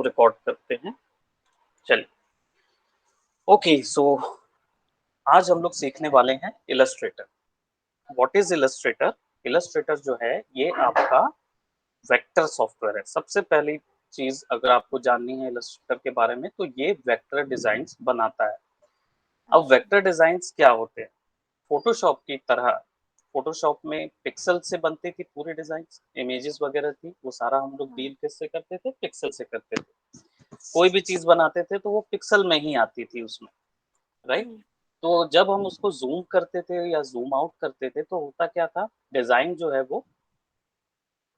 Record करते हैं। चलिए, ओके, सो आज हम लोग सीखने वाले हैं Illustrator. What is Illustrator? Illustrator जो है ये आपका वेक्टर सॉफ्टवेयर है। सबसे पहली चीज अगर आपको जाननी है इलस्ट्रेटर के बारे में, तो ये वेक्टर डिजाइन्स बनाता है। अब अच्छा। वेक्टर डिजाइन्स क्या होते हैं? फोटोशॉप की तरह फोटोशॉप में पिक्सल से बनती थी पूरी डिजाइन्स, इमेजेस वगैरह थी, वो सारा हम लोग हाँ। डील किससे करते थे? पिक्सल से करते थे। कोई भी चीज बनाते थे तो वो पिक्सल में ही आती थी उसमें, राइट? हुँ। तो जब हम उसको ज़ूम करते थे या ज़ूम आउट करते थे तो होता क्या था, डिज़ाइन जो है वो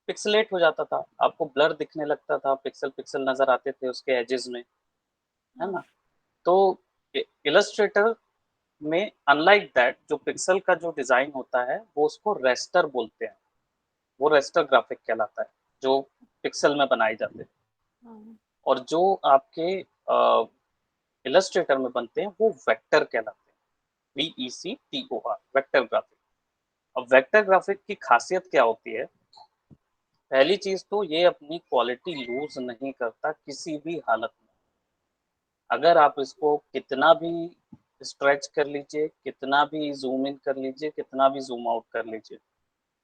पिक्सेलेट हो जाता था, आपको ब्लर दिखने लगता था, पिक्सल-पिक्सल नज़र आते थे उसके एजेस में, है हाँ। ना? तो इलस्ट्रेटर में अनलाइक दैट जो पिक्सल का जो डिज़ाइन होता है वो उसको रेस्टर बोलते हैं, वो रेस्टर ग्राफिक कहलाता है, जो पिक्सल में बनाए जाते हैं। हाँ। और जो आपके इलस्ट्रेटर में बनते हैं वो वेक्टर कहलाते हैं, VECTOR, वेक्टर ग्राफिक। अब वेक्टर ग्राफिक की खासियत क्या होती है? पहली चीज तो ये अपनी क्वालिटी लूज नहीं करता किसी भी हालत में। अगर आप इसको कितना भी स्ट्रेच कर लीजिए, कितना भी जूम इन कर लीजिए, कितना भी जूम आउट कर लीजिए,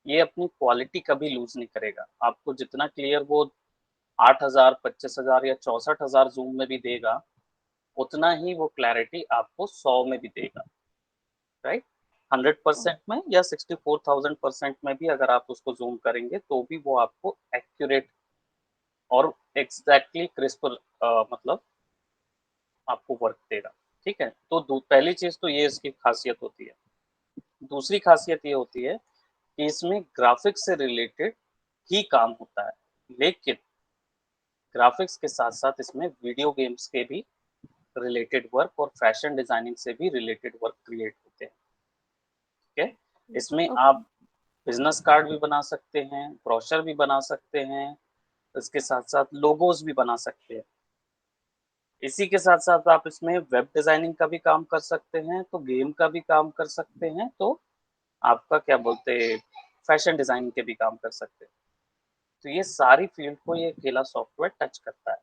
ये अपनी क्वालिटी कभी लूज नहीं करेगा। आपको जितना क्लियर वो 8000, 25000 या 64000 जूम में भी देगा, उतना ही वो क्लैरिटी आपको 100 में भी देगा, राइट? ओह! 100% में या 64,000% में भी अगर आप उसको जूम करेंगे तो भी वो आपको एक्यूरेट और एग्जैक्टली क्रिस्प मतलब आपको वर्क देगा। ठीक है, तो पहली चीज तो ये इसकी खासियत होती है। दूसरी खासियत ये होती है कि इसमें ग्राफिक्स से रिलेटेड ही काम होता है, लेकिन ग्राफिक्स के साथ साथ इसमें वीडियो गेम्स के भी रिलेटेड वर्क और फैशन डिजाइनिंग से भी रिलेटेड वर्क क्रिएट होते हैं। ठीक है, इसमें ओके। आप बिजनेस कार्ड भी बना सकते हैं, ब्रोशर भी बना सकते हैं, इसके साथ साथ लोगोज भी बना सकते हैं। इसी के साथ साथ आप इसमें वेब डिजाइनिंग का भी काम कर सकते हैं, तो गेम का भी काम कर सकते हैं, तो आपका क्या बोलते हैं, फैशन डिजाइनिंग के भी काम कर सकते हैं। तो ये सारी फील्ड को ये अकेला सॉफ्टवेयर टच करता है।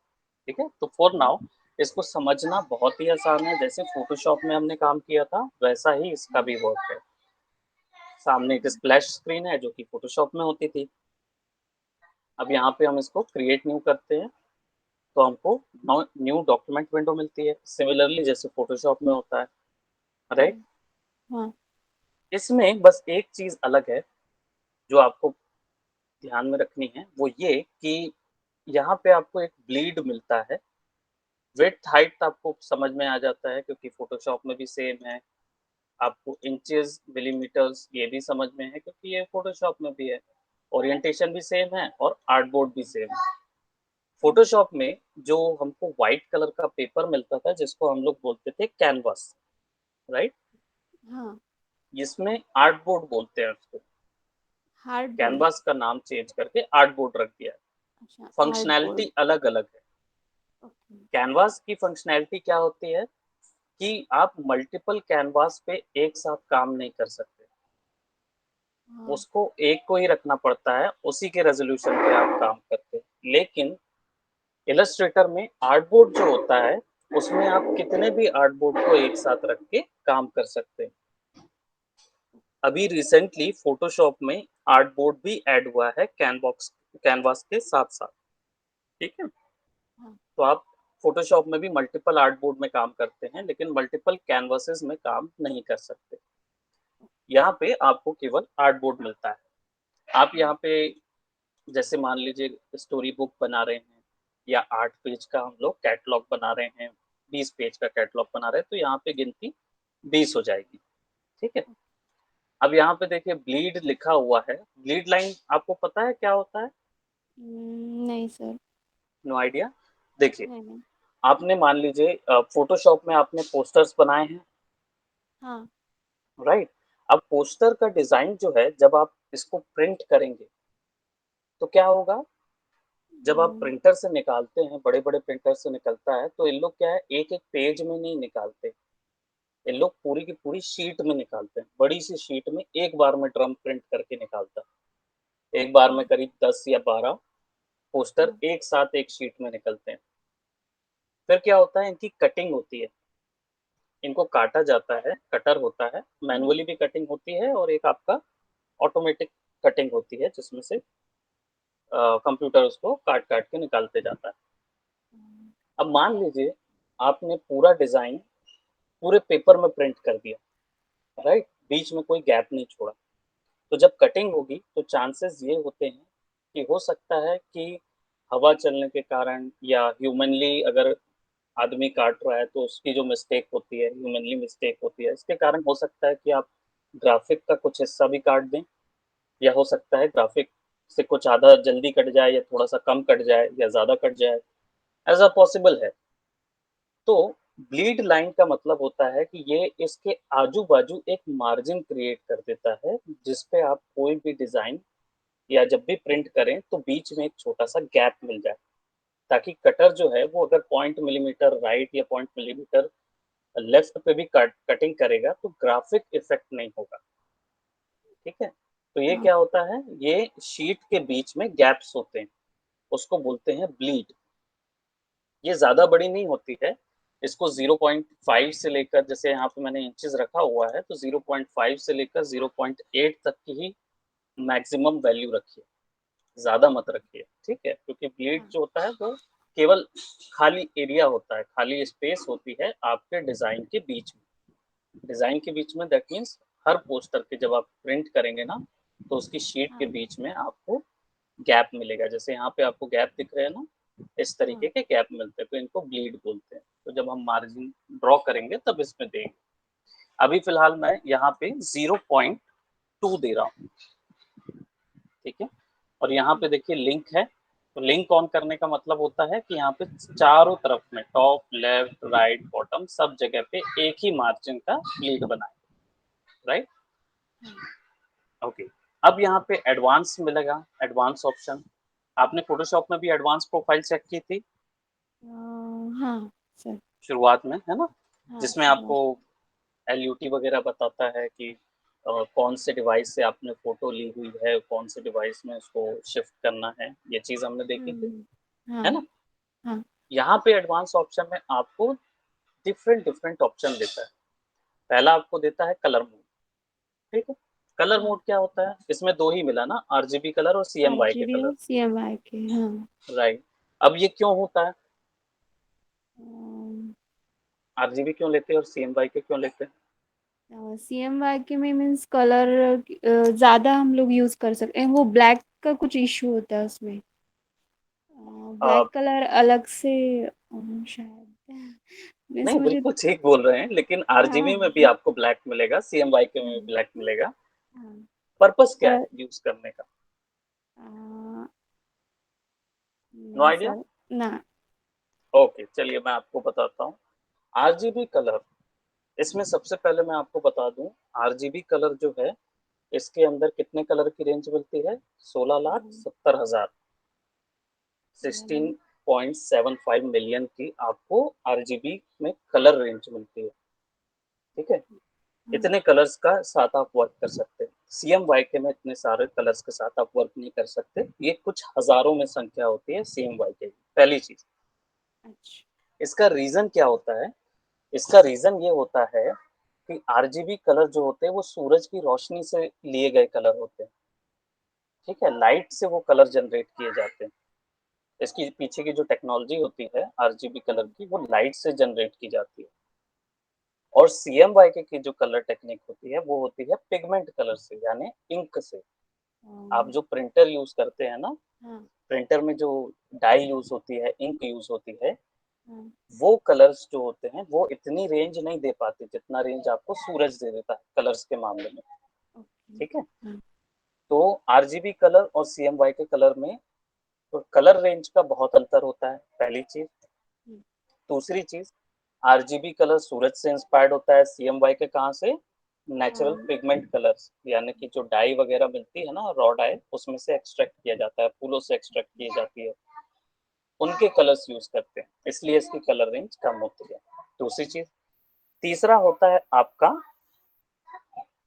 ठीक है, तो फॉर हुँ। नाउ इसको समझना बहुत ही आसान है। जैसे फोटोशॉप में हमने काम किया था वैसा ही इसका हुँ। भी वर्क है। सामने एक हुँ। स्प्लैश स्क्रीन है जो कि फोटोशॉप में होती थी। अब यहाँ पे हम इसको क्रिएट न्यू करते हैं तो हमको न्यू डॉक्यूमेंट विंडो मिलती है, सिमिलरली जैसे फोटोशॉप में होता है, राइट? हुँ। हाँ। इसमें बस एक चीज अलग है जो आपको ध्यान में रखनी है, वो ये कि यहाँ पे आपको एक ब्लीड मिलता है। विड्थ हाइट आपको समझ में आ जाता है क्योंकि फोटोशॉप में भी सेम है। आपको इंचेस मिलीमीटर्स ये भी समझ में है क्योंकि ये फोटोशॉप में भी है। ओरिएंटेशन भी सेम है और आर्टबोर्ड भी सेम है। हुँ। फोटोशॉप में जो हमको व्हाइट कलर का पेपर मिलता था जिसको हम लोग बोलते थे कैनवास, राइट? हाँ। इसमें आर्टबोर्ड बोलते हैं उसको। हार्डबोर्ड। कैनवास का नाम चेंज करके आर्टबोर्ड रख दिया है। अच्छा, हार्डबोर्ड। फंक्शनैलिटी अलग-अलग है। ओके। कैनवास की फंक्शनैलिटी क्या होती है कि आप मल्टीपल कैनवास पे एक साथ काम नहीं कर सकते। हाँ। उसको एक को ही रखना पड़ता है, उसी के रेज़ोल्यूशन पे आप काम करते हैं। लेकिन इलस्ट्रेटर में आर्टबोर्ड जो होता है, उसमें आप कितने भी आर्टबोर्ड को एक साथ रख के काम कर सकते हैं। अभी रिसेंटली फोटोशॉप में आर्टबोर्ड भी ऐड हुआ है कैनवास के साथ-साथ, ठीक है? हाँ। तो आप फोटोशॉप में भी मल्टीपल आर्टबोर्ड में काम करते हैं, लेकिन मल्टीपल कैनवासेस में काम नहीं कर सकते। यहाँ पे आपको केवल आर्टबोर्ड मिलता है। आप हुँ। यहाँ पे जैसे मान लीजिए स्टोरी बुक बना रहे हैं या 8 पेज का हम लोग कैटलॉग बना रहे हैं, 20 पेज का कैटलॉग बना रहे हैं, तो यहाँ पे गिनती 20 हो जाएगी, ठीक है? अब यहाँ पे देखिए ब्लीड लिखा हुआ है, ब्लीड लाइन आपको पता है क्या होता है? नहीं सर। No idea? देखिए, नहीं, नहीं। आपने मान लीजिए फ़ोटोशॉप में आपने पोस्टर्स बनाए हैं, हाँ। राइट? अब पोस्टर का डिज़ाइन जो है जब आप इसको प्रिंट करेंगे, तो क्या होगा? जब आप हुँ। प्रिंटर से निकालते हैं, बड़े-बड़े प्रिंटर से निकलता है, तो इन लोग क्या है एक-एक पेज में नहीं निकालते, ये लोग पूरी की पूरी शीट में निकालते हैं। बड़ी-सी शीट में एक बार में ड्रम प्रिंट करके निकालता है। एक बार में हाँ। करीब 10 या 12 पोस्टर हाँ। एक साथ एक शीट में निकलते हैं। फिर क्या होता है, इनकी कटिंग होती है, इनको काटा जाता है, कटर होता है, हाँ। मैनुअली भी कटिंग होती है और एक आपका ऑटोमेटिक कटिंग होती है जिसमें से कंप्यूटर उसको काट-काट के निकालते जाता है। हाँ। अब मान लीजिए आपने पूरा डिज़ाइन पूरे पेपर में प्रिंट कर दिया, राइट? बीच में कोई गैप नहीं छोड़ा। तो जब कटिंग होगी तो चांसेस ये होते हैं कि हो सकता है कि हवा चलने के कारण या ह्यूमनली अगर आदमी काट रहा है तो उसकी जो मिस्टेक होती है, ह्यूमनली मिस्टेक होती है, इसके कारण हो सकता है कि आप ग्राफिक का कुछ हिस्सा भी काट दें या हो सकता है ग्राफिक से कुछ आधा जल्दी कट जाए या थोड़ा-सा कम कट जाए या ज़्यादा कट जाए, ऐसा पॉसिबल है। तो ब्लीड लाइन का मतलब होता है कि ये इसके आजू-बाजू एक मार्जिन क्रिएट कर देता है, जिस पे आप कोई भी डिज़ाइन या जब भी प्रिंट करें तो बीच में एक छोटा-सा गैप मिल जाए, ताकि कटर जो है वो अगर 0.मिलीमीटर राइट या 0.मिलीमीटर लेफ्ट पे भी कटिंग करेगा तो ग्राफिक इफ़ेक्ट नहीं होगा, ठीक है? तो ये हाँ। क्या होता है, ये शीट के बीच में गैप्स होते हैं, उसको बोलते हैं ब्लीड। ये ज़्यादा बड़ी नहीं होती है, इसको 0.5 से लेकर जैसे यहाँ पे मैंने इंचेज़ रखा हुआ है, तो 0.5 से लेकर 0.8 तक की ही मैक्सिमम वैल्यू रखिए, ज़्यादा मत रखिए, ठीक है? क्योंकि ब्लीड हाँ। जो होता है वो केवल खाली एरिया होता है, खाली स्पेस होती है आपके डिज़ाइन के बीच में। डिज़ाइन के बीच में दैट मीन्स हर पोस्टर के जब आप प्रिंट करेंगे ना, तो उसकी शीट के हाँ। बीच में आपको गैप मिलेगा। जैसे यहाँ पे आपको गैप दिख रहे हैं ना, इस तरीके हाँ। के गैप मिलते हैं, तो इनको ब्लीड बोलते हैं। तो जब हम मार्जिन ड्रॉ करेंगे तब इसमें देंगे। अभी फ़िलहाल मैं यहाँ पे 0.2 दे रहा हूँ, ठीक है? और यहाँ पे देखिए लिंक है, तो लिंक ऑन करने का मतलब होता है कि यहाँ पे चारों तरफ में टॉप, लेफ्ट, राइट, बॉटम सब जगह पे एक ही मार्जिन का ब्लीड बनाएँ, राइट? हाँ। ओके। अब यहाँ पे एडवांस मिलेगा, एडवांस ऑप्शन। आपने फ़ोटोशॉप में भी एडवांस प्रोफ़ाइल चेक की थी हाँ सर। शुरुआत में, है ना? हाँ, जिसमें आपको शुरुआत। एलयूटी वगैरह बताता है कि कौन से डिवाइस से आपने फ़ोटो ली हुई है, कौन से डिवाइस में उसको शिफ्ट करना है, ये चीज़ हमने देखी थी, है हाँ। ना? हाँ। यहाँ पे एडवांस ऑप्शन में आपको डिफरेंट डिफरेंट ऑप्शन देता है। पहला आपको देता है कलर मोड, ठीक है? कलर हाँ। मोड क्या होता है? इसमें 2 ही मिला ना, आरजीबी कलर और सीएमवाई के आरजीबी कलर, और सीएमवाई के। हाँ। राइट। अब ये क्यों होता है? आरजीबी क्यों लेते हैं और सीएमवाई के क्यों लेते हैं? सीएमवाई के में मीन्स कलर ज़्यादा हम लोग यूज़ कर सकते हैं, वो ब्लैक का कुछ इशू होता है उसमें। अ, ब्लैक कलर अलग से शायद मीन्स नहीं मुझे। बिल्कुल ठीक बोल रहे हैं, लेकिन आरजीबी में भी हाँ। आपको ब्लैक मिलेगा, सीएमवाई के में भी हाँ। ब्लैक मिलेगा। हाँ। पर्पस क्या है पर यूज़ करने का? आ, नो नहीं आइडिया? सर। ना। ओके, चलिए मैं आपको बताता हूँ। आरजीबी कलर, इसमें सबसे पहले मैं आपको बता दूँ, आरजीबी कलर जो है, इसके अंदर कितने कलर की रेंज मिलती है? 16,70,000, हाँ। 16.75 मिलियन की आपको आरजीबी में कलर रेंज मिलती है, ठीक है? हाँ। इतने कलर्स का साथ आप वर्क कर सकते हैं। सीएमवाईके में इतने सारे कलर्स के साथ आप वर्क नहीं कर सकते। ये कुछ हज़ारों में संख्या होती है सीएमवाईके की, पहली चीज़। अच्छा। इसका रीज़न क्या होता है? इसका रीज़न ये होता है कि आरजीबी कलर जो होते हैं वो सूरज की रोशनी से लिए गए कलर होते हैं, ठीक है? लाइट से वो कलर जनरेट किए जाते हैं। इसकी पीछे की जो टेक्नोलॉजी होती है आरजीबी कलर हाँ। की, वो लाइट से जनरेट की जाती है। और सीएमवाईके की जो कलर टेक्निक होती है वो होती है पिगमेंट कलर से, यानी इंक से। आप हाँ। जो प्रिंटर यूज़ करते हैं ना, हाँ। प्रिंटर में जो डाई यूज़ होती है, इंक यूज़ होती है, हाँ। वो कलर्स जो होते हैं वो इतनी रेंज नहीं दे पाते जितना रेंज आपको सूरज दे देता है कलर्स के मामले में, ओके। ठीक है? हाँ। तो आरजीबी कलर और सीएमवाईके कलर में तो कलर रेंज का बहुत अंतर होता है, पहली चीज़। हम्म। दूसरी चीज़, आरजीबी कलर सूरज से इंस्पायर्ड होता है, सीएमवाईके कहाँ से? नेचुरल हाँ। पिगमेंट कलर्स, यानी कि जो डाई वगैरह मिलती है ना, रॉ डाई, उसमें से एक्सट्रैक्ट किया जाता है, फूलों से एक्सट्रैक्ट की जाती है। उनके कलर्स यूज़ करते हैं, इसलिए इसकी कलर रेंज कम होती है। दूसरी चीज़, तीसरा होता है आपका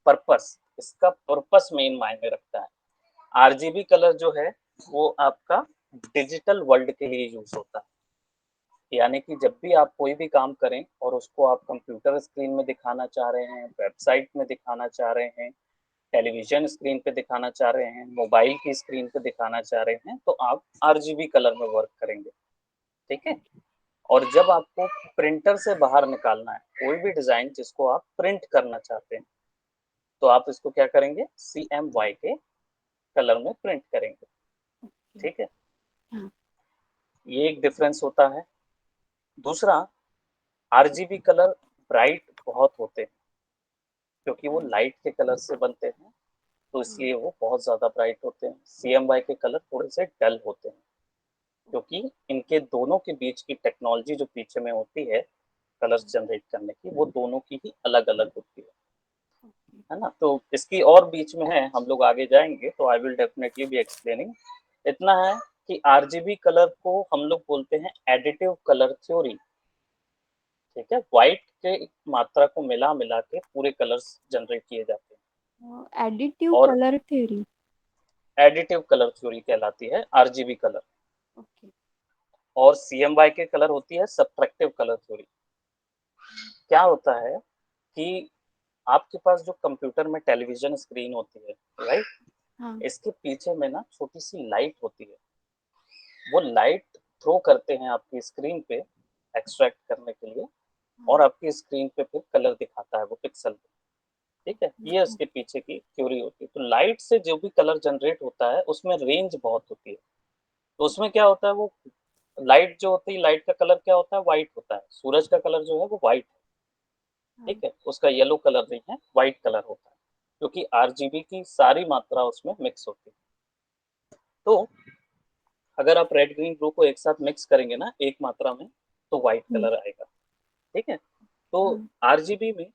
पर्पस, इसका पर्पस मेन मायने रखता है। आरजीबी कलर जो है, वो आपका डिजिटल वर्ल्ड के लिए यूज़ होता है। यानी कि जब भी आप कोई भी काम करें और उसको आप कंप्यूटर स्क्रीन में दिखाना चाह रहे हैं, वेबसाइट में दिखाना चाह रहे हैं, टेलीविज़न स्क्रीन पे दिखाना चाह रहे हैं, मोबाइल की स्क्रीन पे दिखाना चाह रहे हैं, तो आप आरजीबी कलर में वर्क करेंगे, ठीक है? और जब आपको प्रिंटर से बाहर निकालना है, कोई भी डिज़ाइन जिसको आप प्रिंट करना चाहते हैं, तो आप इसको क्या करेंगे? CMYK कलर में प्रिंट करेंगे, ओके। ठीक है? हाँ। ये एक डिफरेंस होता है। दूसरा, आरजीबी कलर ब्राइट बहुत होते हैं, क्योंकि वो लाइट के कलर से बनते हैं, तो हाँ। इसलिए वो बहुत ज़्यादा ब्राइट होते हैं। CMY के कलर थोड़े से डल होते हैं, क्योंकि इनके दोनों के बीच की टेक्नोलॉजी जो पीछे में होती है कलर्स जनरेट करने की, वो दोनों की ही अलग-अलग होती ओके। है ना? तो इसकी और बीच में है, हम लोग आगे जाएँगे तो I will definitely be explaining. इतना है कि आरजीबी कलर को हम लोग बोलते हैं एडिटिव कलर थ्योरी, ठीक है? व्हाइट के मात्रा को मिला-मिला के पूरे कलर्स जनरेट किए जाते हैं एडिटिव और colour theory. Additive colour theory कहलाती है आरजीबी कलर। ओके। और सीएमवाई के कलर होती है सब्ट्रैक्टिव कलर थ्योरी। क्या होता है कि आपके पास जो कंप्यूटर में टेलीविजन स्क्रीन होती है, राइट? हाँ। इसके पीछे में ना छोटी-सी लाइट होती है। वो लाइट थ्रो करते हैं आपकी स्क्रीन पे एक्सट्रैक्ट करने के लिए, और हाँ। आपकी स्क्रीन पे फिर कलर दिखाता है वो पिक्सल पे, ठीक है? ये ओके। उसके पीछे की थ्योरी होती है। तो लाइट से जो भी कलर जनरेट होता है उसमें रेंज बहुत होती है। तो उसमें क्या होता है, वो लाइट जो होती है, लाइट का कलर क्या होता है? व्हाइट होता है। सूरज का कलर जो है वो व्हाइट है, ठीक हाँ। है? उसका येलो कलर नहीं है, व्हाइट कलर होता है, क्योंकि आरजीबी की सारी मात्रा उसमें मिक्स होती है। तो अगर आप रेड, ग्रीन, ब्लू को एक साथ मिक्स करेंगे ना एक मात्रा में, तो व्हाइट हम्म। कलर आएगा, ठीक है? तो हाँ। आरजीबी में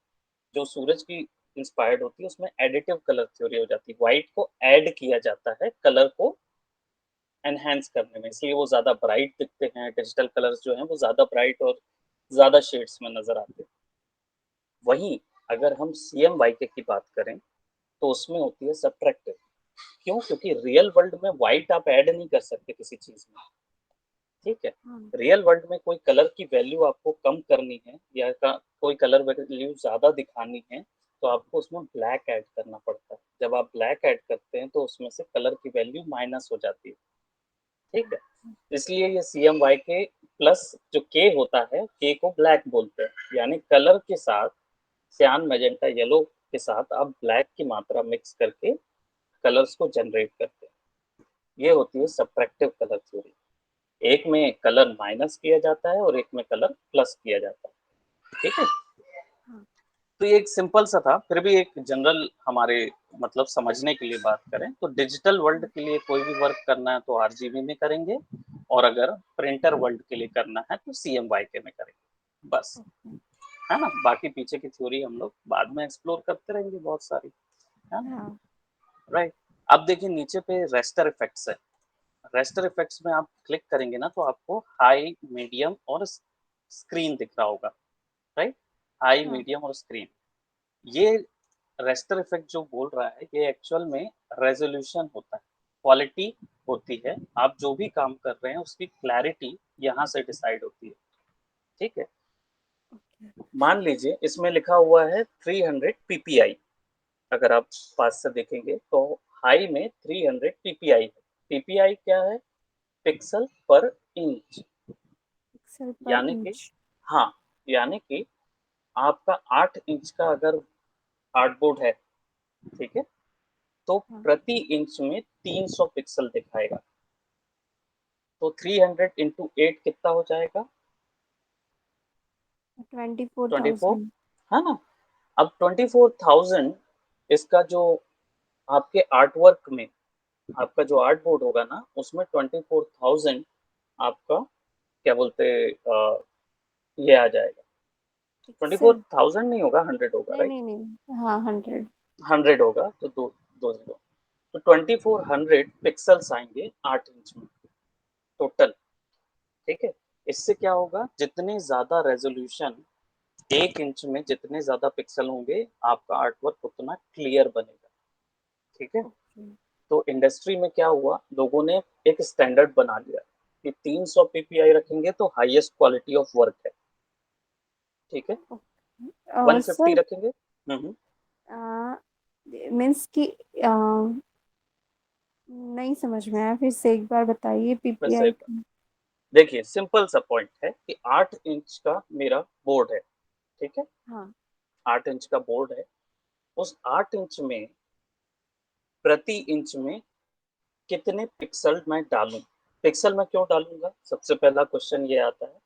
जो सूरज की इंस्पायर्ड होती है, उसमें एडिटिव कलर थ्योरी हो जाती है। व्हाइट को ऐड किया जाता है कलर को एनहांस करने में, इसलिए वो ज़्यादा ब्राइट दिखते हैं। डिजिटल कलर्स जो हैं वो ज़्यादा ब्राइट और ज़्यादा शेड्स में नज़र आते हैं। वहीं अगर हम CMYK की बात करें, तो उसमें होती है सब्ट्रैक्टिव। क्यों? क्योंकि रियल वर्ल्ड में व्हाइट आप ऐड नहीं कर सकते किसी चीज़ में, ठीक है? हाँ। रियल वर्ल्ड में कोई कलर की वैल्यू आपको कम करनी है या कोई कलर वैल्यू ज़्यादा दिखानी है, तो आपको उसमें ब्लैक ऐड करना पड़ता है। जब आप ब्लैक ऐड करते हैं तो उसमें से कलर की वैल्यू माइनस हो जाती है, ठीक है? इसलिए ये CMYK प्लस जो K होता है, K को ब्लैक बोलते हैं। यानी कलर के साथ सियान, मैजेंटा, येलो के साथ आप ब्लैक की मात्रा मिक्स करके कलर्स को जनरेट करते हैं। ये होती है सब्ट्रैक्टिव कलर थ्योरी। एक में कलर माइनस किया जाता है और एक में कलर प्लस किया जाता है, ठीक है? हाँ। तो ये एक सिंपल सा था, फिर भी एक जनरल हमारे मतलब समझने के लिए बात करें तो डिजिटल वर्ल्ड के लिए कोई भी वर्क करना है तो आरजीबी में करेंगे, और अगर प्रिंटर वर्ल्ड के लिए करना है तो CMYK में करेंगे, बस। ओके। है ना? बाकी पीछे की थ्योरी हम लोग बाद में एक्सप्लोर करते रहेंगे बहुत सारी, है ना? हाँ। राइट। अब देखिए नीचे पे रेस्टर इफेक्ट्स है। रेस्टर इफेक्ट्स में आप क्लिक करेंगे ना तो आपको हाई, मीडियम और स्क्रीन दिख रहा होगा, राइट? हाई, हाँ। मीडियम और स्क्रीन। ये रेस्टर इफेक्ट जो बोल रहा है, ये एक्चुअल में रेजोल्यूशन होता है, क्वालिटी होती है। आप जो भी काम कर रहे हैं उसकी क्लैरिटी यहाँ से डिसाइड होती है, ठीक है? ओके। मान तो लीजिए इसमें लिखा हुआ है 300 ppi। अगर आप पास से देखेंगे तो हाई में 300 ppi है। ppi क्या है? पिक्सल पर इंच। पिक्सल पर यानी कि इंच। हाँ, यानी कि आपका 8 इंच का अगर हार्डबोर्ड है, ठीक है? तो हाँ। प्रति इंच में 300 पिक्सल दिखाएगा। तो 300 इंटू 8 कितना हो जाएगा? 24, 24,000। है ना? अब 24,000 इसका जो आपके आर्ट वर्क में आपका जो आर्ट बोर्ड होगा ना, उसमें 24,000 आपका क्या बोलते ये आ जाएगा। पिक्सल। 24,000 नहीं होगा, 100 होगा, नहीं राइट? नहीं नहीं, हाँ 100। 100 होगा तो दो जीरो, तो 2400 पिक्सल्स आएंगे 8 इंच में टोटल, ठीक है? इससे क्या होगा, जितने ज्यादा रेजोल्यूशन, 1 इंच में जितने ज्यादा पिक्सल होंगे आपका आर्टवर्क उतना क्लियर बनेगा, ठीक है? ओके। तो इंडस्ट्री में क्या हुआ, लोगों ने एक स्टैंडर्ड बना लिया। कि 300 पीपीआई रखेंगे तो हाईएस्ट क्वालिटी ऑफ वर्क है, ठीक है। 150 सर रखेंगे। मीन्स कि नहीं समझ में आया, फिर से एक बार बताइए वैसे पीपीआई। देखिए सिंपल सा पॉइंट है कि 8 इंच का मेरा बोर्ड है, ठीक है। हाँ 8 इंच का बोर्ड है, उस 8 इंच में प्रति इंच में कितने पिक्सल मैं डालूं। पिक्सल मैं क्यों डालूंगा, सबसे पहला क्वेश्चन ये आता है।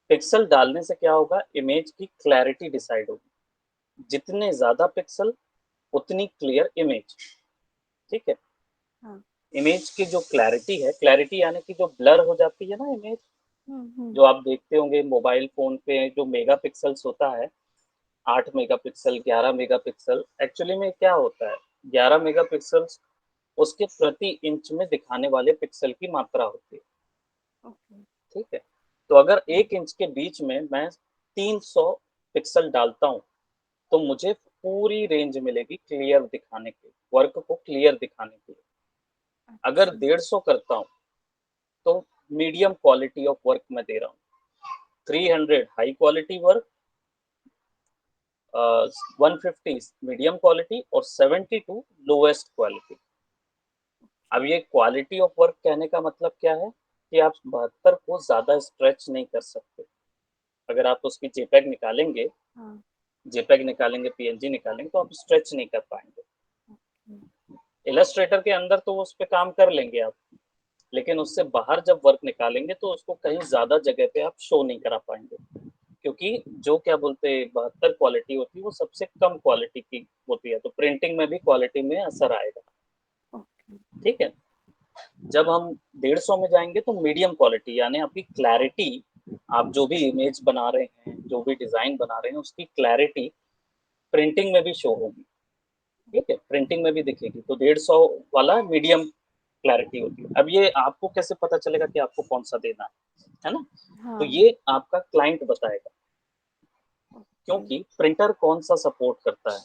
पिक्सल डालने से क्या होगा, इमेज की क्लैरिटी डिसाइड होगी। जितने ज्यादा पिक्सल उतनी क्लियर इमेज, ठीक है। हाँ। इमेज की जो क्लैरिटी है, क्लैरिटी यानी कि जो ब्लर हो जाती है ना इमेज, हम्म। जो आप देखते होंगे मोबाइल फोन पे जो मेगापिक्सल्स होता है, 8 मेगापिक्सल, 11 मेगापिक्सल, एक्चुअली में क्या होता है, 11 मेगापिक्सल्स उसके प्रति इंच में दिखाने वाले पिक्सल की मात्रा होती है, ओके। ठीक है। तो अगर 1 इंच के बीच में मैं 300 पिक्सल डालता हूँ तो मुझे पूरी रेंज मिलेगी क्लियर दिखाने के, वर्क को क्लियर दिखाने के लिए। अगर अच्छा। 150 करता हूँ तो मीडियम क्वालिटी ऑफ वर्क मैं दे रहा हूँ, 300 high quality work, 150 medium quality और 72 लोएस्ट क्वालिटी। अब ये क्वालिटी ऑफ वर्क कहने का मतलब क्या है कि आप 72 को ज्यादा स्ट्रेच नहीं कर सकते। अगर आप उसकी जेपेग निकालेंगे, हाँ। जेपेग निकालेंगे, पीएनजी निकालेंगे तो आप स्ट्रेच नहीं कर पाएंगे। ओके। इलस्ट्रेटर के अंदर तो उस पर काम कर लेंगे आप, लेकिन उससे बाहर जब वर्क निकालेंगे तो उसको कहीं ज्यादा जगह पे आप शो नहीं करा पाएंगे, क्योंकि जो क्या बोलते हैं 72 क्वालिटी होती है वो सबसे कम क्वालिटी की होती है, तो प्रिंटिंग में भी क्वालिटी में असर आएगा, ओके। ठीक है। जब हम 150 में जाएंगे तो मीडियम क्वालिटी यानी आपकी क्लैरिटी, आप जो भी इमेज बना रहे हैं, जो भी डिजाइन बना रहे हैं, उसकी क्लैरिटी प्रिंटिंग में भी शो होगी, ठीक है, प्रिंटिंग में भी दिखेगी। तो 150 वाला मीडियम क्लैरिटी होती है। अब ये आपको कैसे पता चलेगा कि आपको कौन सा देना है ना, तो हाँ। ये आपका क्लाइंट बताएगा, ओके। क्योंकि प्रिंटर कौन सा सपोर्ट करता है।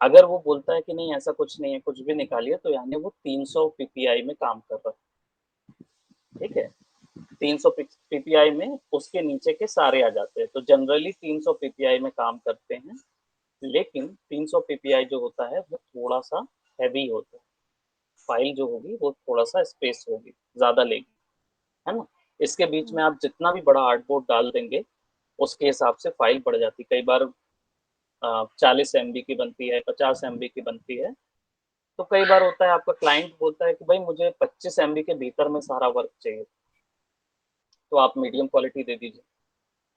अगर वो बोलता है कि नहीं ऐसा कुछ नहीं है, कुछ भी निकालिए, तो यानी वो 300 पीपीआई में काम कर रहा है, ठीक है। 300 पीपीआई में उसके नीचे के सारे आ जाते हैं, तो जनरली 300 पीपीआई में काम करते हैं। लेकिन 300 पीपीआई जो होता है वो थोड़ा सा हैवी होता है, फाइल जो होगी वो थोड़ा सा स्पेस होगी, ज्यादा लेगी, है ना। इसके बीच में आप जितना भी बड़ा आर्टबोर्ड डाल देंगे उसके हिसाब से फाइल बढ़ जाती है। कई बार 40 MB की बनती है, 50 MB की बनती है। तो कई बार होता है आपका क्लाइंट बोलता है कि भाई मुझे 25 MB के भीतर में सारा वर्क चाहिए, तो आप मीडियम क्वालिटी दे दीजिए,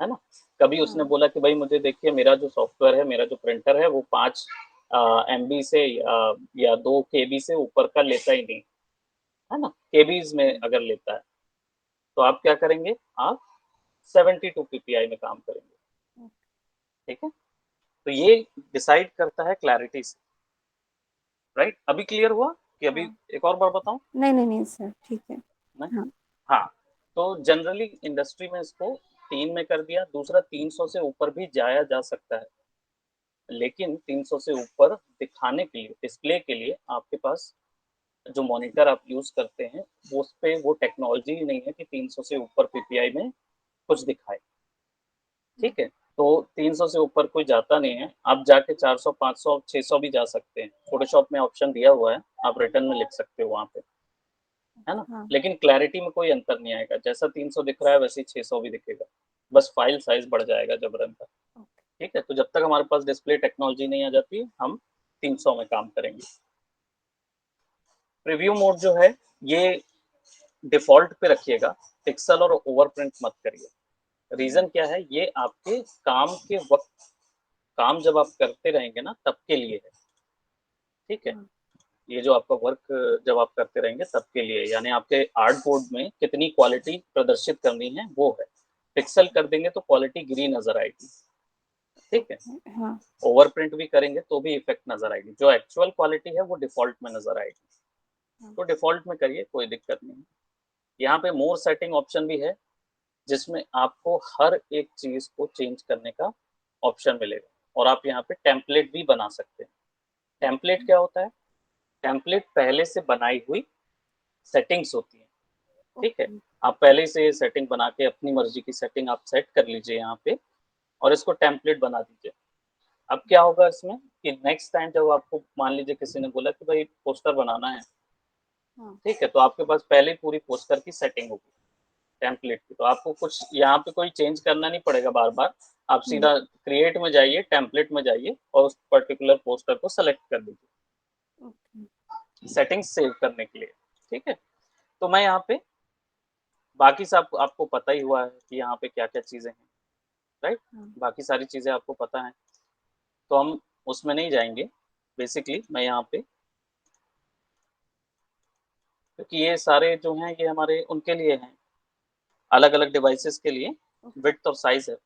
है ना। कभी उसने हाँ। बोला कि भाई मुझे देखिए मेरा जो सॉफ्टवेयर है, मेरा जो प्रिंटर है वो 5 MB से या 2 KB से ऊपर का लेता ही नहीं, है ना, केबीज में अगर लेता है तो आप क्या करेंगे, आप 72 पीपीआई में काम करेंगे, ठीक है। तो ये डिसाइड करता है क्लैरिटी से, राइट। अभी क्लियर हुआ कि अभी हाँ। एक और बार बताऊं नहीं नहीं नहीं सर, ठीक है। ना। हाँ। हाँ, तो जनरली इंडस्ट्री में इसको 3 में कर दिया। दूसरा 300 से ऊपर भी जाया जा सकता है, लेकिन 300 से ऊपर दिखाने के लिए, डिस्प्ले के लिए आपके पास जो मॉनिटर आप यूज करते हैं उस पे वो टेक्नोलॉजी ही नहीं है कि 300 से ऊपर पीपीआई में कुछ दिखाए, ठीक है। तो 300 से ऊपर कोई जाता नहीं है, आप जाके 400, 500, 600 भी जा सकते हैं। फोटोशॉप में ऑप्शन दिया हुआ है, आप रिटर्न में लिख सकते हो वहां पे, है ना। हाँ। लेकिन क्लैरिटी में कोई अंतर नहीं आएगा, जैसा 300 दिख रहा है वैसे ही 600 भी दिखेगा, बस फाइल साइज बढ़ जाएगा जब रन का, ओके। ठीक है। तो जब तक हमारे पास डिस्प्ले टेक्नोलॉजी नहीं आ जाती हम 300 में काम करेंगे। प्रीव्यू मोड जो है ये डिफॉल्ट पे रखिएगा, पिक्सल और ओवर प्रिंट मत करिए। रीजन क्या है, ये आपके काम के वक्त, काम जब आप करते रहेंगे ना तब के लिए है, ठीक है। हाँ। ये जो आपका वर्क जब आप करते रहेंगे तब के लिए, यानी आपके आर्ट बोर्ड में कितनी क्वालिटी प्रदर्शित करनी है वो है। पिक्सल कर देंगे तो क्वालिटी गिरी नजर आएगी, ठीक है। ओके। हाँ। ओवर प्रिंट भी करेंगे तो भी इफेक्ट नजर आएगी, जो एक्चुअल क्वालिटी है वो डिफॉल्ट में नजर आएगी। हाँ। तो डिफॉल्ट में करिए, कोई दिक्कत नहीं है। यहाँ पे मोर सेटिंग ऑप्शन भी है, जिसमें आपको हर एक चीज को चेंज करने का ऑप्शन मिलेगा, और आप यहाँ पे टेम्पलेट भी बना सकते हैं। टेम्पलेट क्या होता है, टेम्पलेट पहले से बनाई हुई सेटिंग्स होती हैं, ठीक है। ओके। आप पहले से ये सेटिंग बना के अपनी मर्जी की सेटिंग आप सेट कर लीजिए यहाँ पे और इसको टेम्पलेट बना दीजिए। अब क्या होगा इसमें कि नेक्स्ट टाइम जब आपको मान लीजिए किसी ने बोला कि भाई पोस्टर बनाना है, हाँ। ठीक है, तो आपके पास पहले पूरी पोस्टर की सेटिंग होगी टेम्पलेट की, तो आपको कुछ यहाँ पे कोई चेंज करना नहीं पड़ेगा बार बार। आप हम्म। सीधा क्रिएट में जाइए, टेम्पलेट में जाइए और उस पर्टिकुलर पोस्टर को सेलेक्ट कर दीजिए ओके। सेटिंग्स सेव करने के लिए। ठीक है, तो मैं यहाँ पे बाकी सब आपको पता ही हुआ है कि यहाँ पे क्या क्या चीजें हैं, राइट। हाँ। बाकी सारी चीजें आपको पता है, तो हम उसमें नहीं जाएंगे। बेसिकली मैं यहाँ पे, क्योंकि ये सारे जो हैं ये हमारे उनके लिए हैं, अलग अलग डिवाइसेस के लिए ओके। विड्थ और साइज है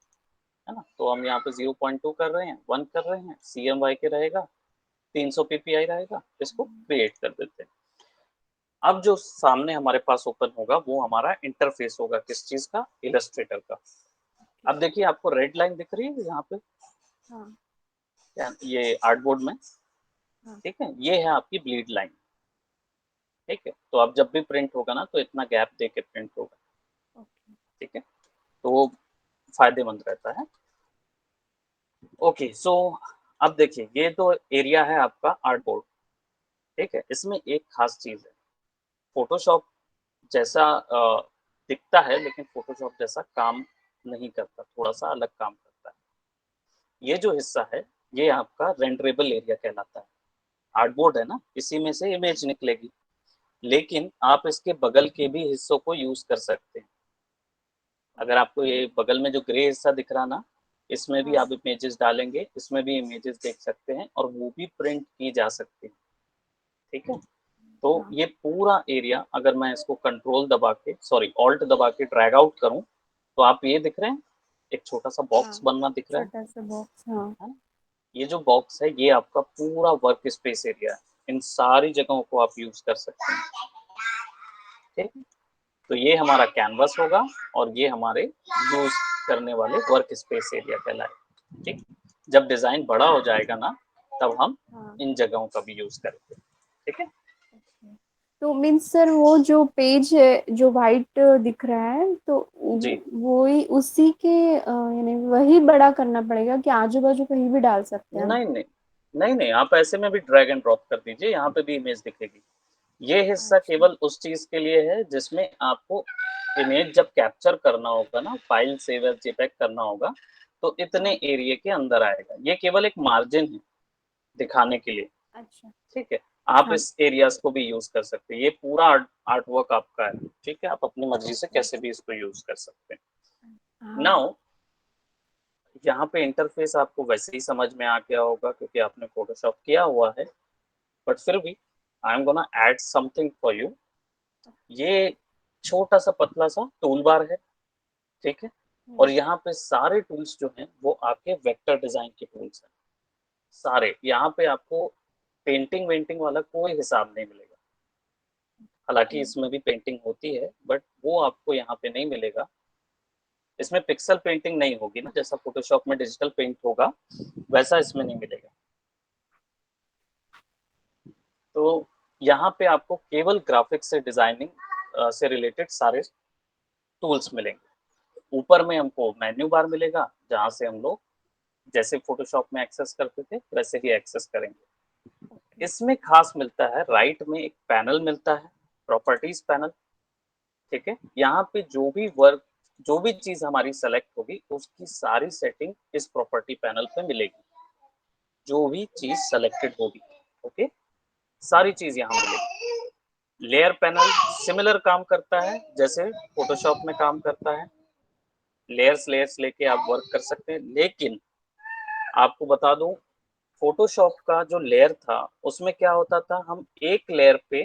ना। तो हम यहाँ पे 0.2 कर रहे हैं, 1 कर रहे हैं, CMYK के रहेगा, 300 PPI रहेगा, इसको क्रिएट कर देते हैं। अब जो सामने हमारे पास ओपन होगा वो हमारा इंटरफेस होगा, किस चीज का, इलस्ट्रेटर का। ओके। अब देखिए आपको रेड लाइन दिख रही है यहाँ पे, हाँ। ये आर्टबोर्ड में, हाँ। ठीक है, ये है आपकी ब्लीड लाइन। ठीक है, तो अब जब भी प्रिंट होगा ना तो इतना गैप दे के प्रिंट होगा। ओके। ठीक है, तो वो फायदेमंद रहता है। ओके, सो अब देखिए ये तो एरिया है आपका आर्टबोर्ड। ठीक है, इसमें एक खास चीज है, फोटोशॉप जैसा दिखता है लेकिन फोटोशॉप जैसा काम नहीं करता, थोड़ा सा अलग काम करता है। ये जो हिस्सा है ये आपका रेंडरेबल एरिया कहलाता है। आर्टबोर्ड है ना, इसी में से इमेज निकलेगी, लेकिन आप इसके बगल के भी हिस्सों को यूज कर सकते हैं। अगर आपको ओके। ये बगल में जो ग्रे हिस्सा दिख रहा ना, इसमें भी हाँ। आप इमेजेस डालेंगे, इसमें भी इमेजेस देख सकते हैं और वो भी प्रिंट की जा सकती है। ठीक है, तो हाँ। ये पूरा एरिया अगर मैं इसको कंट्रोल दबा के, सॉरी ऑल्ट दबा के ड्रैग आउट करूं, तो आप ये दिख रहे हैं, एक छोटा सा हाँ। बॉक्स बनना दिख रहा छोटा सा बॉक्स। हाँ। है ना? ये जो बॉक्स है ये आपका पूरा वर्क स्पेस एरिया है, इन सारी जगहों को आप यूज कर सकते हैं। ठीक, तो ये हमारा कैनवस होगा और ये हमारे यूज करने वाले वर्क स्पेस एरिया कहलाए। ठीक, जब डिजाइन बड़ा हो जाएगा ना तब हम हाँ। इन जगहों का भी यूज करेंगे। ठीक है ओके। तो मीन्स सर वो जो पेज है जो वाइट दिख रहा है तो जी, वो ही उसी के यानी वही बड़ा करना पड़ेगा कि आजू बाजू कहीं भी डाल सकते हैं हम? नहीं नहीं, नहीं नहीं, आप ऐसे में भी ड्रैग एंड ड्रॉप कर दीजिए, यहाँ पे भी इमेज दिखेगी। ये हिस्सा अच्छा। केवल उस चीज के लिए है जिसमें आपको इमेज जब कैप्चर करना होगा ना, फाइल सेव एज जेपीईजी करना होगा, तो इतने हाँ। एरिया के अंदर आएगा। ये केवल एक मार्जिन है दिखाने के लिए। अच्छा। ठीक है, आप हाँ। इस एरियाज को भी यूज कर सकते हैं, ये पूरा आर्ट वर्क आपका है। ठीक है, आप अपनी मर्जी से कैसे भी इसको यूज कर सकते हैं। हाँ। नाउ यहाँ पे इंटरफेस आपको वैसे ही समझ में आ गया होगा क्योंकि आपने फोटोशॉप किया हुआ है, बट फिर भी I am gonna add something for you. ये छोटा सा पतला सा टूल बार है, ठीक है, और हम्म। यहाँ पे सारे टूल्स जो हैं वो आपके वेक्टर डिजाइन के टूल्स हैं सारे। यहाँ पे आपको पेंटिंग वेंटिंग वाला कोई हिसाब नहीं मिलेगा, हालांकि हम्म। इसमें भी पेंटिंग होती है बट वो आपको यहाँ पे नहीं मिलेगा। इसमें पिक्सल पेंटिंग नहीं होगी ना, जैसा फोटोशॉप में डिजिटल पेंट होगा वैसा इसमें नहीं मिलेगा। तो यहाँ पे आपको केवल ग्राफिक्स से डिजाइनिंग से रिलेटेड सारे टूल्स मिलेंगे। ऊपर में हमको मेन्यू बार मिलेगा जहाँ से हम लोग जैसे फोटोशॉप में एक्सेस करते थे वैसे ही एक्सेस करेंगे। ओके। इसमें खास मिलता है, राइट में एक पैनल मिलता है, प्रॉपर्टीज पैनल। ठीक है, यहाँ पे जो भी वर्क, जो भी चीज हमारी सेलेक्ट होगी उसकी सारी सेटिंग इस प्रॉपर्टी पैनल पे मिलेगी, जो भी चीज सेलेक्टेड होगी। ओके, सारी चीज यहाँ मिलेगी। लेयर पैनल सिमिलर काम करता है जैसे फोटोशॉप में काम करता है, लेयर्स लेयर्स लेके आप वर्क कर सकते हैं, लेकिन आपको बता दूं फोटोशॉप का जो लेयर था उसमें क्या होता था, हम एक लेयर पे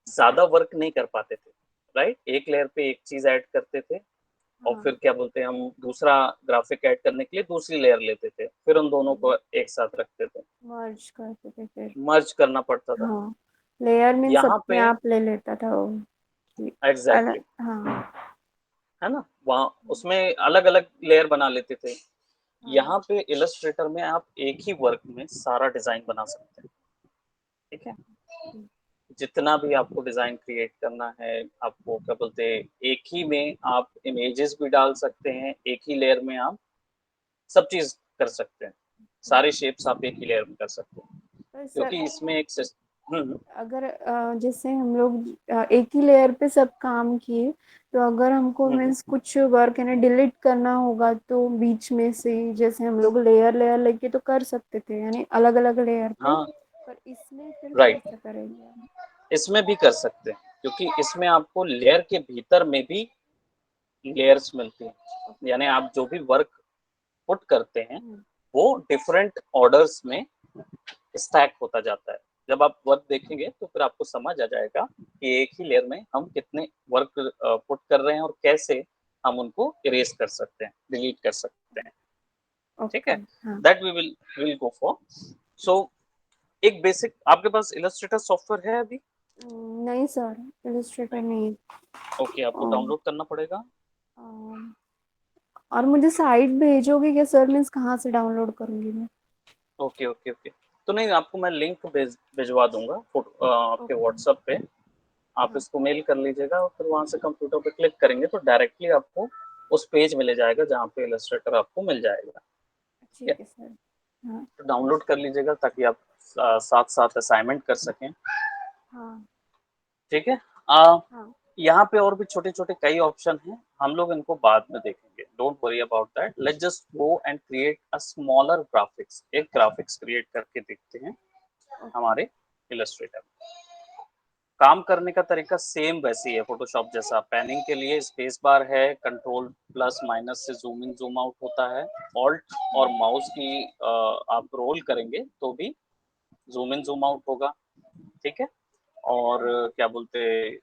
ज्यादा वर्क नहीं कर पाते थे, राइट। एक लेयर पे एक चीज ऐड करते थे और हाँ। फिर क्या बोलते हैं, हम दूसरा ग्राफिक ऐड करने के लिए दूसरी लेयर लेते थे, फिर उन दोनों को एक साथ रखते थे, मर्ज करते थे फिर। मर्ज करना पड़ता था। हाँ। लेयर मीन्स यहाँ अपने पे आप ले लेता था वो कि अलग। एग्जैक्टली हाँ। है ना, वहाँ उसमें अलग अलग लेयर बना लेते थे। हाँ। यहाँ पे इलस्ट्रेटर में आप एक ही वर्क में सारा डिजाइन बना सकते हैं। ठीक है, जितना भी आपको डिजाइन क्रिएट करना है, आपको क्या बोलते हैं, एक ही में आप इमेजेस भी डाल सकते हैं, एक ही लेयर में आप सब चीज कर सकते हैं, सारे शेप्स आप एक ही लेयर में कर सकते हैं, पर सर क्योंकि इसमें एक अगर जैसे हम लोग एक ही लेयर पे सब काम किए, तो अगर हमको हम्म, मीन्स कुछ वर्क है ना डिलीट करना होगा तो बीच में से जैसे हम लोग लेयर लेयर लेके तो कर सकते थे, यानी अलग अलग लेयर पे। हाँ पर इसमें फिर राइट, कैसे करेंगे हम? इसमें भी कर सकते हैं, क्योंकि इसमें आपको लेयर के भीतर में भी लेयर्स मिलती हैं, ओके। यानी आप जो भी वर्क पुट करते हैं हम्म, वो डिफरेंट ऑर्डर्स में स्टैक होता जाता है। जब आप वर्क देखेंगे तो फिर आपको समझ आ जाएगा कि एक ही लेयर में हम कितने वर्क पुट कर रहे हैं और कैसे हम उनको इरेज कर सकते हैं, डिलीट कर सकते हैं। ठीक ओके। है, हाँ। That we will go for. So एक बेसिक आपके पास इलस्ट्रेटर सॉफ्टवेयर है अभी? नहीं सर, इलस्ट्रेटर नहीं, नहीं। ओके, आपको अम, डाउनलोड करना पड़ेगा। अम, और मुझे साइट भेजोगे क्या सर? मीन्स कहाँ से डाउनलोड करूँगी मैं? ओके ओके ओके, तो नहीं, आपको मैं लिंक भिजवा दूंगा आपके ओके। व्हाट्सएप पे। आप हाँ। इसको मेल कर लीजिएगा और फिर वहां से कंप्यूटर पे क्लिक करेंगे तो डायरेक्टली आपको उस पेज में ले जाएगा जहाँ पे इलस्ट्रेटर आपको मिल जाएगा। ठीक है, ठीक है सर। हाँ। तो डाउनलोड कर लीजिएगा ताकि आप साथ साथ असाइनमेंट कर सकें। हाँ। ठीक है, हाँ। यहाँ पे और भी छोटे छोटे कई ऑप्शन हैं, हम लोग इनको बाद में देखेंगे, don't worry about that, let's just go and create a smaller graphics, एक ग्राफिक्स क्रिएट करके देखते हैं ओके। हमारे इलस्ट्रेटर। काम करने का तरीका सेम वैसे ही है फोटोशॉप जैसा, पैनिंग के लिए स्पेस बार है, कंट्रोल प्लस माइनस से जूम इन जूम आउट होता है, ऑल्ट और हम्म, माउस की आप रोल करेंगे तो भी जूम इन जूम आउट होगा। ठीक है, और क्या बोलते,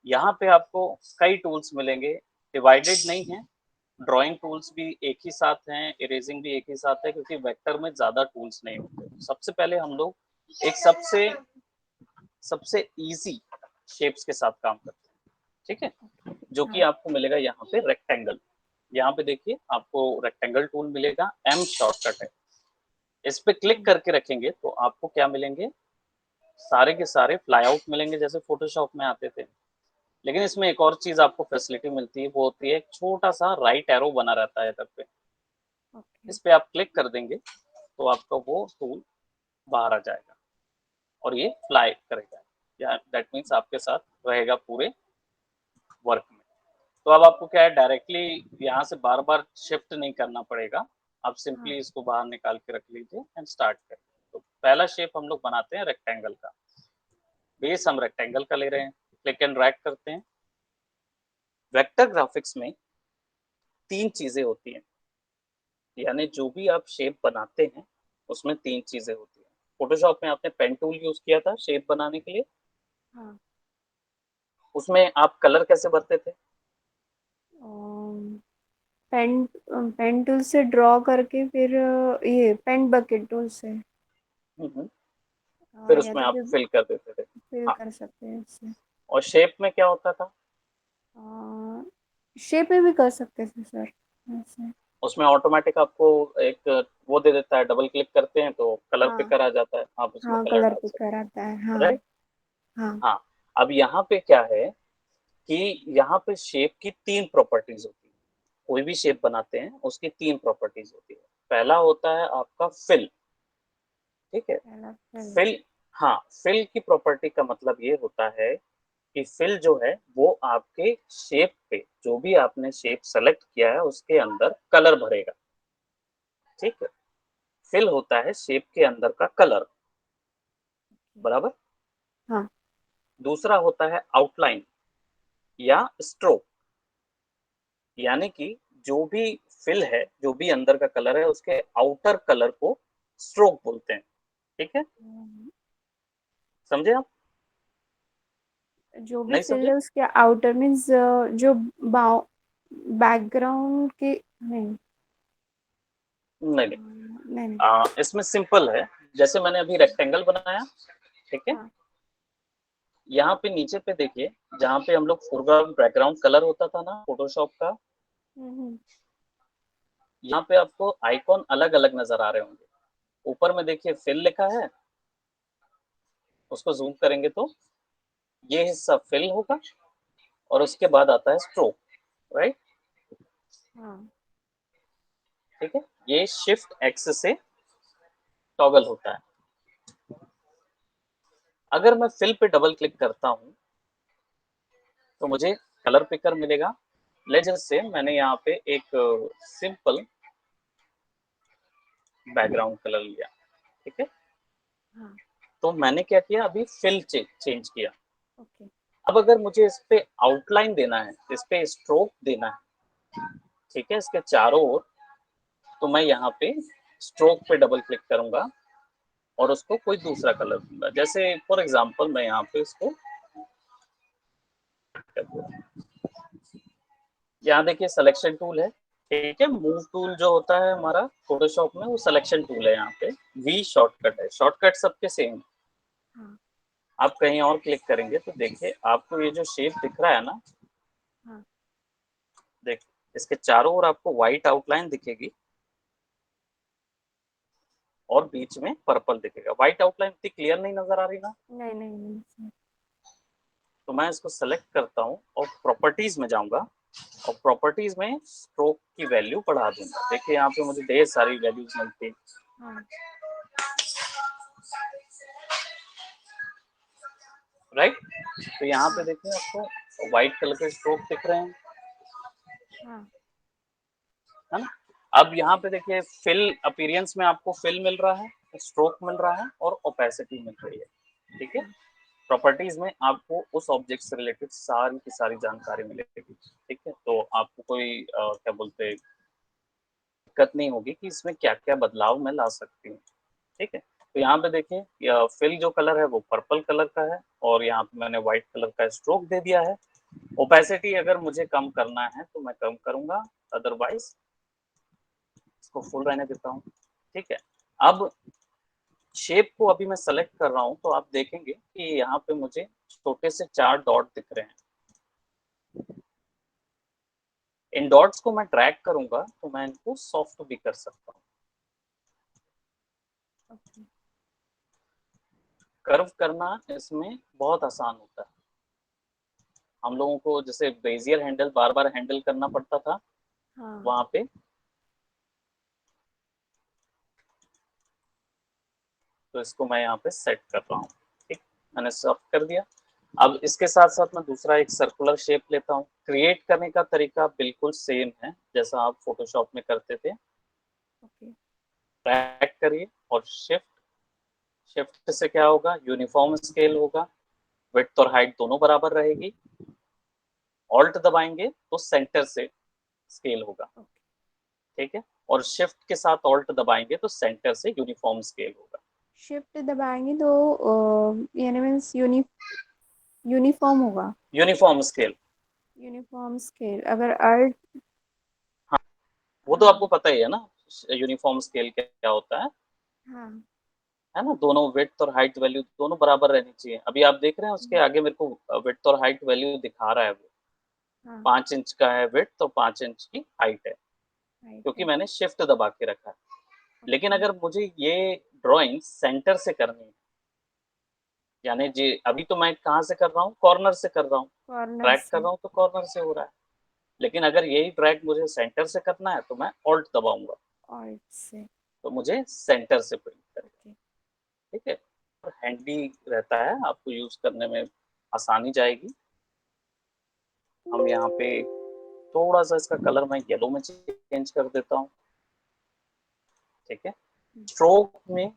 यहाँ पे आपको कई टूल्स मिलेंगे, डिवाइडेड नहीं है, ड्राइंग टूल्स भी एक ही साथ हैं, इरेजिंग भी एक ही साथ है, क्योंकि वेक्टर में ज्यादा टूल्स नहीं होते। सबसे पहले हम लोग एक सबसे सबसे इजी शेप्स के साथ काम करते हैं। ठीक है, जो कि हाँ। आपको मिलेगा यहाँ पे रेक्टेंगल। यहाँ पे देखिए आपको रेक्टेंगल टूल मिलेगा, एम शॉर्टकट है, इस पे क्लिक हम्म, करके रखेंगे तो आपको क्या मिलेंगे, सारे के सारे फ्लाई आउट मिलेंगे जैसे फोटोशॉप में आते थे। लेकिन इसमें एक और चीज आपको फैसिलिटी मिलती है, वो होती है एक छोटा सा राइट एरो बना रहता है इधर पे, ओके। इस पे आप क्लिक कर देंगे तो आपका वो टूल बाहर आ जाएगा और ये फ्लाई करेगा, या दैट मीन्स आपके साथ रहेगा पूरे वर्क में। तो अब आपको क्या है, डायरेक्टली यहाँ से बार बार शिफ्ट नहीं करना पड़ेगा, आप हाँ। सिंपली इसको बाहर निकाल के रख लीजिए एंड स्टार्ट करें। तो पहला शेप हम लोग बनाते हैं रेक्टेंगल का, बेस हम रेक्टेंगल का ले रहे हैं, क्लिक एंड ड्रैग करते हैं। वेक्टर ग्राफिक्स में तीन चीजें होती हैं, यानी जो भी आप शेप बनाते हैं उसमें तीन चीजें होती हैं। फोटोशॉप में आपने पेन टूल यूज किया था शेप बनाने के लिए, हाँ। उसमें आप कलर कैसे भरते थे? पेन पेन टूल से ड्रॉ करके फिर ये पेन बकेट टूल से हम्म, फिर या उसमें तो आप फिर फिल कर देते थे। फिल हाँ, कर सकते हैं इससे। और शेप में क्या होता था? शेप में भी कर सकते थे सर ऐसे। उसमें ऑटोमेटिक आपको एक वो दे देता है, डबल क्लिक करते हैं तो कलर हाँ। पिकर आ जाता है, आप उसमें हाँ, कलर कलर डाल पिकर सकते आता है। हैं, हाँ। राइट। हाँ। हाँ, अब यहाँ पे क्या है कि यहाँ पे शेप की तीन प्रॉपर्टीज होती है, कोई भी शेप बनाते हैं उसकी तीन प्रॉपर्टीज होती है। पहला होता है आपका फिल। ठीक है, पहला फिल। फिल, हाँ, फिल की प्रॉपर्टी का मतलब ये होता है कि फिल जो है वो आपके शेप पे, जो भी आपने शेप सेलेक्ट किया है उसके अंदर कलर भरेगा। ठीक है, फिल होता है शेप के अंदर का कलर, बराबर। हाँ। दूसरा होता है आउटलाइन या स्ट्रोक, यानी कि जो भी फिल है, जो भी अंदर का कलर है उसके आउटर कलर को स्ट्रोक बोलते हैं। ठीक है, समझे आप? जो भी नहीं फिल समझे? है उसके आउटर मीन्स जो बाउ बैकग्राउंड के नहीं। नहीं नहीं, नहीं नहीं। इसमें सिंपल है, जैसे मैंने अभी रेक्टेंगल बनाया, ठीक है, हाँ। यहाँ पे नीचे पे देखिए, जहाँ पे हम लोग फोरग्राउंड बैकग्राउंड कलर होता था ना फोटोशॉप का, हम्म। यहाँ पे आपको आइकॉन अलग अलग नजर आ रहे होंगे। ऊपर में देखिए फिल लिखा है, उसको जूम करेंगे तो ये हिस्सा फिल होगा और उसके बाद आता है स्ट्रोक, राइट। हाँ ठीक है, ये शिफ्ट एक्स से टॉगल होता है। अगर मैं फिल पे डबल क्लिक करता हूं तो मुझे कलर पिकर मिलेगा। लेजर से मैंने यहाँ पे एक सिंपल बैकग्राउंड कलर लिया। ठीक है, हाँ तो मैंने क्या किया, अभी फिल चेंज किया। ओके अब अगर मुझे इस पे आउटलाइन देना है, इस पे स्ट्रोक देना है, ठीक है, इसके चारों ओर, तो मैं यहाँ पे स्ट्रोक पे डबल क्लिक करूंगा और उसको कोई दूसरा कलर दूंगा। जैसे फॉर एग्जांपल मैं यहाँ पे इसको, यहाँ देखिए सिलेक्शन टूल है। ठीक है, मूव टूल जो होता है हमारा फोटोशॉप में, वो सिलेक्शन टूल है। यहाँ पे वी शॉर्टकट है, शॉर्टकट सबके सेम है। हाँ आप कहीं और क्लिक करेंगे तो देखिए आपको ये जो शेप दिख रहा है ना, हाँ देखिए इसके चारों ओर आपको व्हाइट आउटलाइन दिखेगी और बीच में पर्पल दिखेगा। व्हाइट आउटलाइन इतनी क्लियर नहीं नजर आ रही ना, नहीं नहीं नहीं तो मैं इसको सेलेक्ट करता हूँ और प्रॉपर्टीज में जाऊंगा और प्रॉपर्टीज में स्ट्रोक की वैल्यू बढ़ा दूंगा। देखिए यहाँ पे मुझे ढेर सारी वैल्यूज मिलती है, हाँ राइट। तो यहाँ पे हाँ देखिए आपको व्हाइट कलर के स्ट्रोक दिख रहे हैं, हाँ है ना। अब यहाँ पे देखिए फिल अपीयरेंस में आपको फिल मिल रहा है, स्ट्रोक मिल रहा है और ओपेसिटी मिल रही है। ठीक है, हाँ प्रॉपर्टीज में आपको उस ऑब्जेक्ट से रिलेटेड सारी की सारी जानकारी मिलेगी। ठीक है, तो आपको कोई क्या बोलते हैं, दिक्कत नहीं होगी कि इसमें क्या क्या बदलाव मैं ला सकती हूँ। ठीक है, तो यहाँ पे देखिए फिल जो कलर है वो पर्पल कलर का है और यहाँ पे मैंने व्हाइट कलर का स्ट्रोक दे दिया है। ओपेसिटी अगर मुझे कम करना है तो मैं कम करूंगा, अदरवाइज इसको फुल रहने देता हूँ। ठीक है, अब शेप को अभी मैं सेलेक्ट कर रहा हूँ तो आप देखेंगे कि यहाँ पे मुझे छोटे से 4 डॉट दिख रहे हैं। इन डॉट्स को मैं ड्रैग करूंगा तो मैं इनको सॉफ्ट भी कर सकता हूँ। ओके कर्व करना इसमें बहुत आसान होता है। हम लोगों को जैसे बेजियर हैंडल बार बार हैंडल करना पड़ता था, हाँ वहां पे, तो इसको मैं यहाँ पे सेट कर रहा हूँ। ठीक, मैंने सॉफ्ट कर दिया। अब इसके साथ साथ मैं दूसरा एक सर्कुलर शेप लेता हूँ। क्रिएट करने का तरीका बिल्कुल सेम है जैसा आप फोटोशॉप में करते थे। ओके ड्रैग करिए और शिफ्ट, शिफ्ट से क्या होगा, यूनिफॉर्म स्केल होगा, विड्थ और हाइट दोनों बराबर रहेगी। ऑल्ट दबाएंगे तो सेंटर से स्केल होगा। ओके ठीक है, और शिफ्ट के साथ ऑल्ट दबाएंगे तो सेंटर से यूनिफॉर्म स्केल होगा। शिफ्ट दबाएंगे तो यानी मीन्स यूनिफॉर्म होगा। यूनिफॉर्म स्केल, यूनिफॉर्म स्केल अगर अल्ट हाँ, वो तो आपको हाँ पता ही है ना, यूनिफॉर्म स्केल क्या होता हाँ है ना। दोनों विड्थ और हाइट वैल्यू दोनों बराबर रहनी चाहिए। अभी आप देख रहे हैं उसके आगे मेरे को विड्थ और हाइट वैल्यू दिखा रहा है, वो हाँ 5 इंच का है विड्थ और 5 इंच की हाइट है, राइट क्योंकि है मैंने शिफ्ट दबा के रखा है। लेकिन ओके अगर मुझे ये ड्राइंग सेंटर से करनी है, यानी जी अभी तो मैं कहाँ से कर रहा हूँ, कॉर्नर से कर रहा हूँ, कॉर्नर ट्रैक कर से रहा हूँ तो कॉर्नर से हो रहा है। लेकिन अगर यही ट्रैक मुझे सेंटर से करना है तो मैं ऑल्ट दबाऊंगा, ऑल्ट से तो मुझे सेंटर से प्रिंट करेगा। ओके ठीक है, और हैंडी रहता है, आपको यूज करने में आसानी जाएगी। हम यहाँ पे थोड़ा सा इसका कलर मैं येलो में चेंज कर देता हूँ। ठीक है, स्ट्रोक में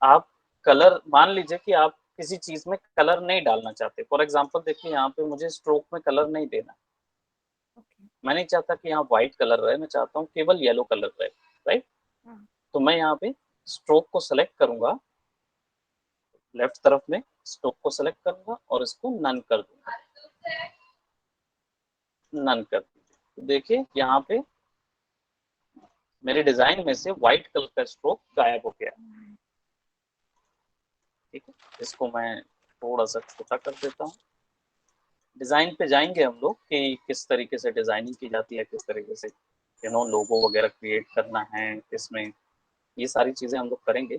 आप कलर, मान लीजिए कि आप किसी चीज में कलर नहीं डालना चाहते। फॉर एग्जांपल देखिए यहाँ पे मुझे स्ट्रोक में कलर नहीं देना, ओके मैं नहीं चाहता कि यहाँ व्हाइट कलर रहे, मैं चाहता हूँ केवल येलो कलर रहे, राइट। हाँ तो मैं यहाँ पे स्ट्रोक को सेलेक्ट करूंगा, लेफ्ट तरफ में स्ट्रोक को सेलेक्ट करूंगा और इसको नन कर दूंगा, नन कर दीजिए। तो देखिए यहाँ पे मेरे डिजाइन में से व्हाइट कलर का स्ट्रोक गायब हो गया। ठीक है, इसको मैं थोड़ा सा छोटा कर देता हूँ। डिजाइन पे जाएंगे हम लोग कि किस तरीके से डिजाइनिंग की जाती है, किस तरीके से लोगो वगैरह क्रिएट करना है इसमें, ये सारी चीजें हम लोग करेंगे।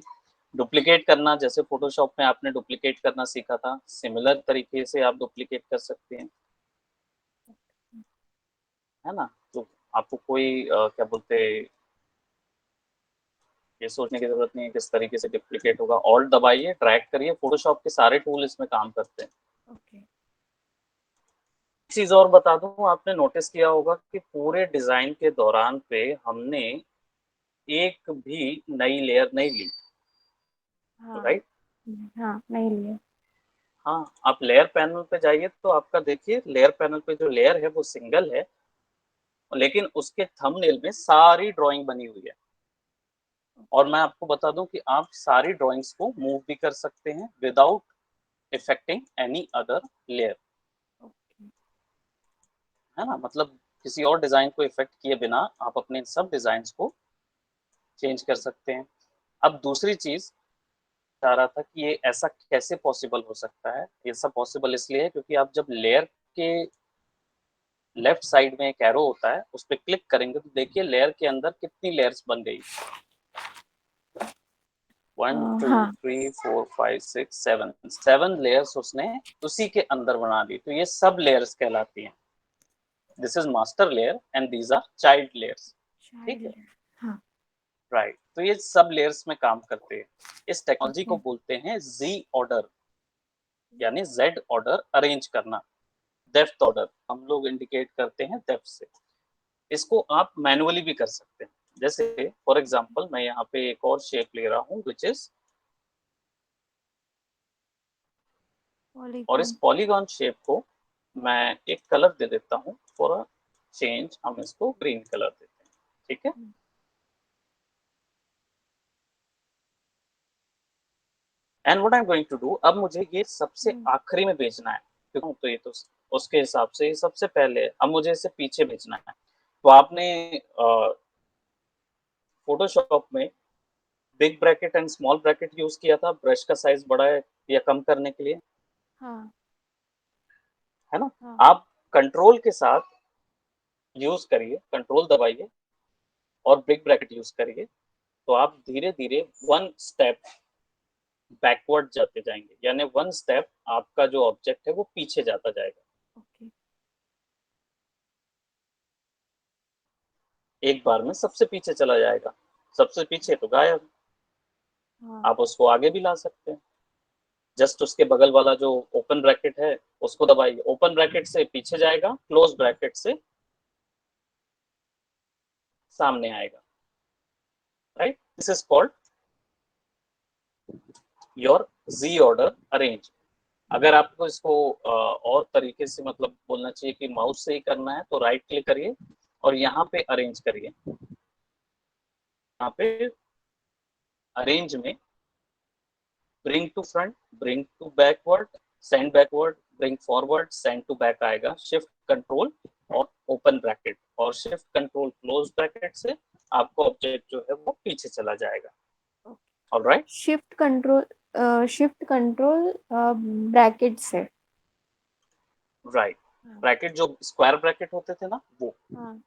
डुप्लीकेट करना, जैसे फोटोशॉप में आपने डुप्लीकेट करना सीखा था, सिमिलर तरीके से आप डुप्लीकेट कर सकते हैं, है ना। तो आपको कोई क्या बोलते हैं, ये सोचने की जरूरत नहीं है किस तरीके से डुप्लीकेट होगा। ऑल्ट दबाइए, ड्रैग करिए, फोटोशॉप के सारे टूल इसमें काम करते हैं। ओके। चीज और बता दूं, आपने नोटिस किया होगा कि पूरे डिजाइन के दौरान पे हमने एक भी नई लेयर नहीं ली, हाँ। राइट। हाँ, नहीं लिए। हाँ, आप लेयर पैनल पे जाइए तो आपका देखिए लेयर पैनल पे जो लेयर है वो सिंगल है, लेकिन उसके थंबनेल में सारी ड्राइंग बनी हुई है। और मैं आपको बता दूं कि आप सारी ड्राइंग्स को मूव भी कर सकते हैं without effecting any other layer, okay. है ना। मतलब किसी और डिजाइन को इफेक्ट किए बिना आप अपने सब डिजाइन को चेंज कर सकते हैं। अब दूसरी चीज चाह रहा था कि ये ऐसा कैसे पॉसिबल हो सकता है। ये सब पॉसिबल इसलिए है क्योंकि आप जब लेयर के लेफ्ट साइड में एक एरो होता है उस पर क्लिक करेंगे तो देखिए लेयर के अंदर कितनी लेयर्स बन गई। 1 2 3 4 5 6 7 लेयर्स उसने उसी के अंदर बना दी, तो ये सब लेयर्स कहलाती हैं। This is master layer and these are child layers. ठीक है, चाइल्ड। हाँ। राइट। तो ये सब लेयर्स में काम करते हैं। इस टेक्नोलॉजी ओके। को बोलते हैं जी ऑर्डर, यानी जेड ऑर्डर अरेंज करना। डेप्थ ऑर्डर हम लोग इंडिकेट करते हैं डेप्थ से। इसको आप मैनुअली भी कर सकते हैं। जैसे फॉर एग्जांपल मैं यहाँ पे एक और शेप ले रहा हूँ विच इज, और इस पॉलीगॉन। पॉलीगॉन शेप को मैं एक कलर दे देता हूँ फॉर अ चेंज, हम इसको ग्रीन कलर देते हैं। ठीक है, and what I am going to do, अब मुझे ये सबसे आखिरी में भेजना है क्यों, तो ये तो उसके हिसाब से ये सबसे पहले है। अब मुझे इसे पीछे भेजना है। तो आपने फोटोशॉप में big bracket and small bracket use किया था ब्रश का साइज बड़ा है या कम करने के लिए, हाँ। है ना। हाँ। आप कंट्रोल के साथ यूज करिए, कंट्रोल दबाइए और बिग ब्रैकेट यूज करिए, तो आप धीरे धीरे वन स्टेप बैकवर्ड जाते जाएंगे, यानी वन स्टेप आपका जो ऑब्जेक्ट है वो पीछे जाता जाएगा। ओके। एक बार में सबसे पीछे चला जाएगा, सबसे पीछे तो गायब। हाँ। आप उसको आगे भी ला सकते हैं। जस्ट उसके बगल वाला जो ओपन ब्रैकेट है उसको दबाइए, ओपन ब्रैकेट से पीछे जाएगा, क्लोज ब्रैकेट से सामने आएगा, right. This is called your Z order arrange. अगर आपको इसको और तरीके से मतलब बोलना चाहिए कि माउस से ही करना है तो राइट क्लिक करिए और यहाँ पे अरेंज करिए। यहाँ पे अरेंज में bring to front, bring to backward, send backward, bring forward, send to back आएगा। शिफ्ट कंट्रोल और ओपन ब्रैकेट और शिफ्ट कंट्रोल क्लोज ब्रैकेट से आपको ऑब्जेक्ट जो है वो पीछे चला जाएगा। ऑलराइट, शिफ्ट कंट्रोल ब्रैकेट से। राइट। हाँ। ब्रैकेट जो स्क्वायर ब्रैकेट होते थे ना वो हाँ।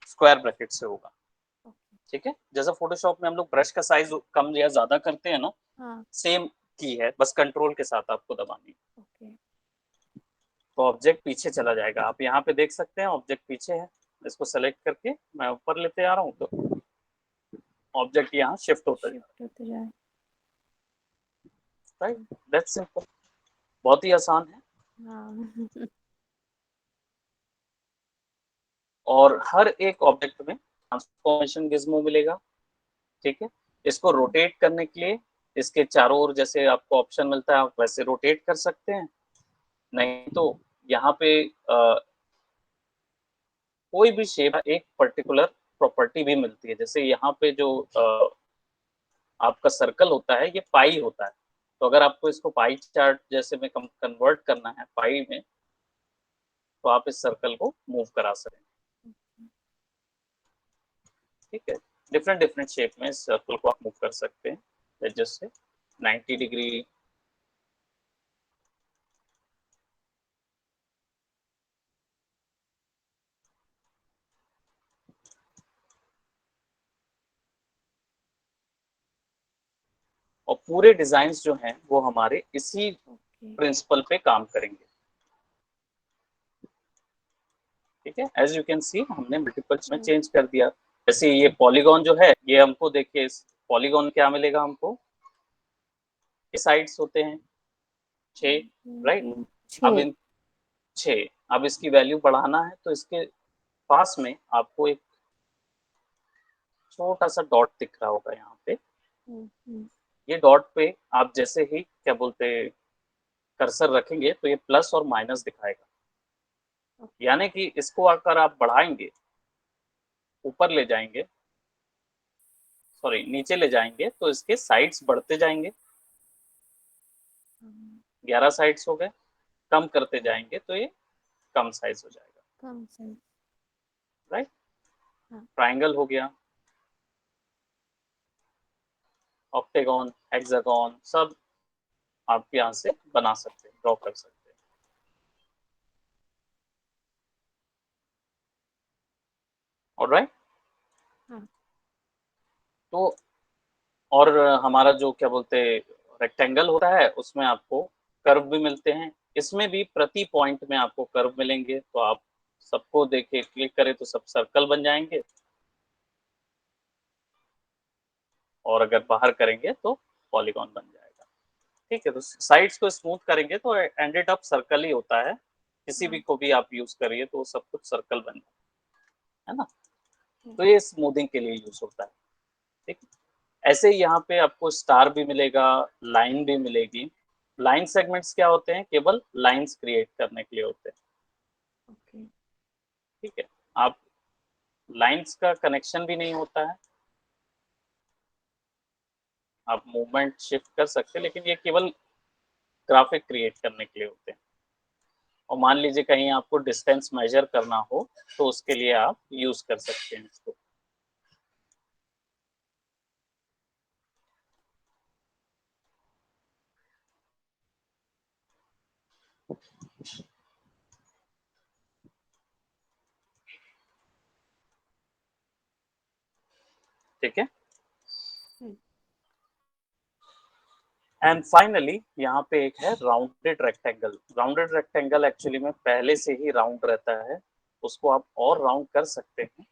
स्क्वायर ब्रैकेट से होगा। ओके। ठीक है, जैसे फोटोशॉप में हम लोग ब्रश का साइज कम या ज्यादा करते हैं ना, हाँ। सेम की है, बस कंट्रोल के साथ आपको दबानी है। ओके। तो ऑब्जेक्ट पीछे चला जाएगा। आप यहाँ पे देख सकते हैं ऑब्जेक्ट पीछे है। इसको सेलेक्ट करके मैं ऊपर लेते आ रहा हूँ तो ऑब्जेक्ट यहाँ शिफ्ट होता जा शिफ्ट होते जाए। रहा है, राइट। दैट्स सिंपल, बहुत ही आसान है। हाँ। और हर एक ऑब्जेक्ट में ट्रांसफॉर्मेशन गिज्मो मिलेगा। ठीक है, इसको रोटेट करने के लिए इसके चारों ओर जैसे आपको ऑप्शन मिलता है आप वैसे रोटेट कर सकते हैं। नहीं तो यहाँ पे कोई भी शेप एक पर्टिकुलर प्रॉपर्टी भी मिलती है। जैसे यहाँ पे जो आपका सर्कल होता है ये पाई होता है। तो अगर आपको इसको पाई चार्ट जैसे में कन्वर्ट करना है पाई में, तो आप इस सर्कल को मूव करा सकते हैं। ठीक है, डिफरेंट डिफरेंट शेप में इस सर्कल को आप मूव कर सकते हैं जैसे 90 डिग्री। और पूरे डिजाइन्स जो हैं वो हमारे इसी ओके। प्रिंसिपल पे काम करेंगे। ठीक है, एज यू कैन सी हमने मल्टीपल्स में चेंज कर दिया। जैसे ये पॉलीगॉन जो है, ये हमको देखिए पॉलीगॉन क्या मिलेगा हमको, ये साइड्स होते हैं 6, राइट। अब 6। इन 6, अब इसकी वैल्यू बढ़ाना है तो इसके पास में आपको एक छोटा सा डॉट दिख रहा होगा यहाँ पे। ये डॉट पे आप जैसे ही क्या बोलते कर्सर रखेंगे तो ये प्लस और माइनस दिखाएगा, यानी कि इसको अगर आप बढ़ाएंगे, ऊपर ले जाएंगे, सॉरी नीचे ले जाएंगे तो इसके साइड्स बढ़ते जाएंगे, 11 साइड्स हो गए। कम करते जाएंगे तो ये कम साइज हो जाएगा, कम साइज। राइट। हाँ। ट्राइंगल हो गया, ऑक्टेगॉन, हेक्सागॉन, सब आप यहाँ से बना सकते हैं, ड्रॉ कर सकते हैं। ऑलराइट। हाँ। तो और हमारा जो क्या बोलते रेक्टेंगल होता है उसमें आपको कर्व भी मिलते हैं, इसमें भी प्रति पॉइंट में आपको कर्व मिलेंगे। तो आप सबको देखिए, क्लिक करें तो सब सर्कल बन जाएंगे, और अगर बाहर करेंगे तो पॉलीगॉन बन जाएगा। ठीक है, तो साइड्स को स्मूथ करेंगे तो एंडेड अप सर्कल ही होता है, किसी भी को भी आप यूज करिए तो सब कुछ सर्कल बन जाए, है ना। तो ये स्मूथिंग के लिए यूज होता है। ठीक है, ऐसे ही यहाँ पे आपको स्टार भी मिलेगा, लाइन भी मिलेगी। लाइन सेगमेंट्स क्या होते हैं, केवल लाइंस क्रिएट करने के लिए होते हैं। ओके। ठीक है, आप लाइंस का कनेक्शन भी नहीं होता है, आप मूवमेंट शिफ्ट कर सकते हैं, लेकिन ये केवल ग्राफिक क्रिएट करने के लिए होते हैं। और मान लीजिए कहीं आपको डिस्टेंस मेजर करना हो तो उसके लिए आप यूज कर सकते हैं इसको। ठीक है, एंड फाइनली यहाँ पे एक है rounded rectangle. Rounded rectangle actually में पहले से ही राउंड रहता है, उसको आप और राउंड कर सकते हैं।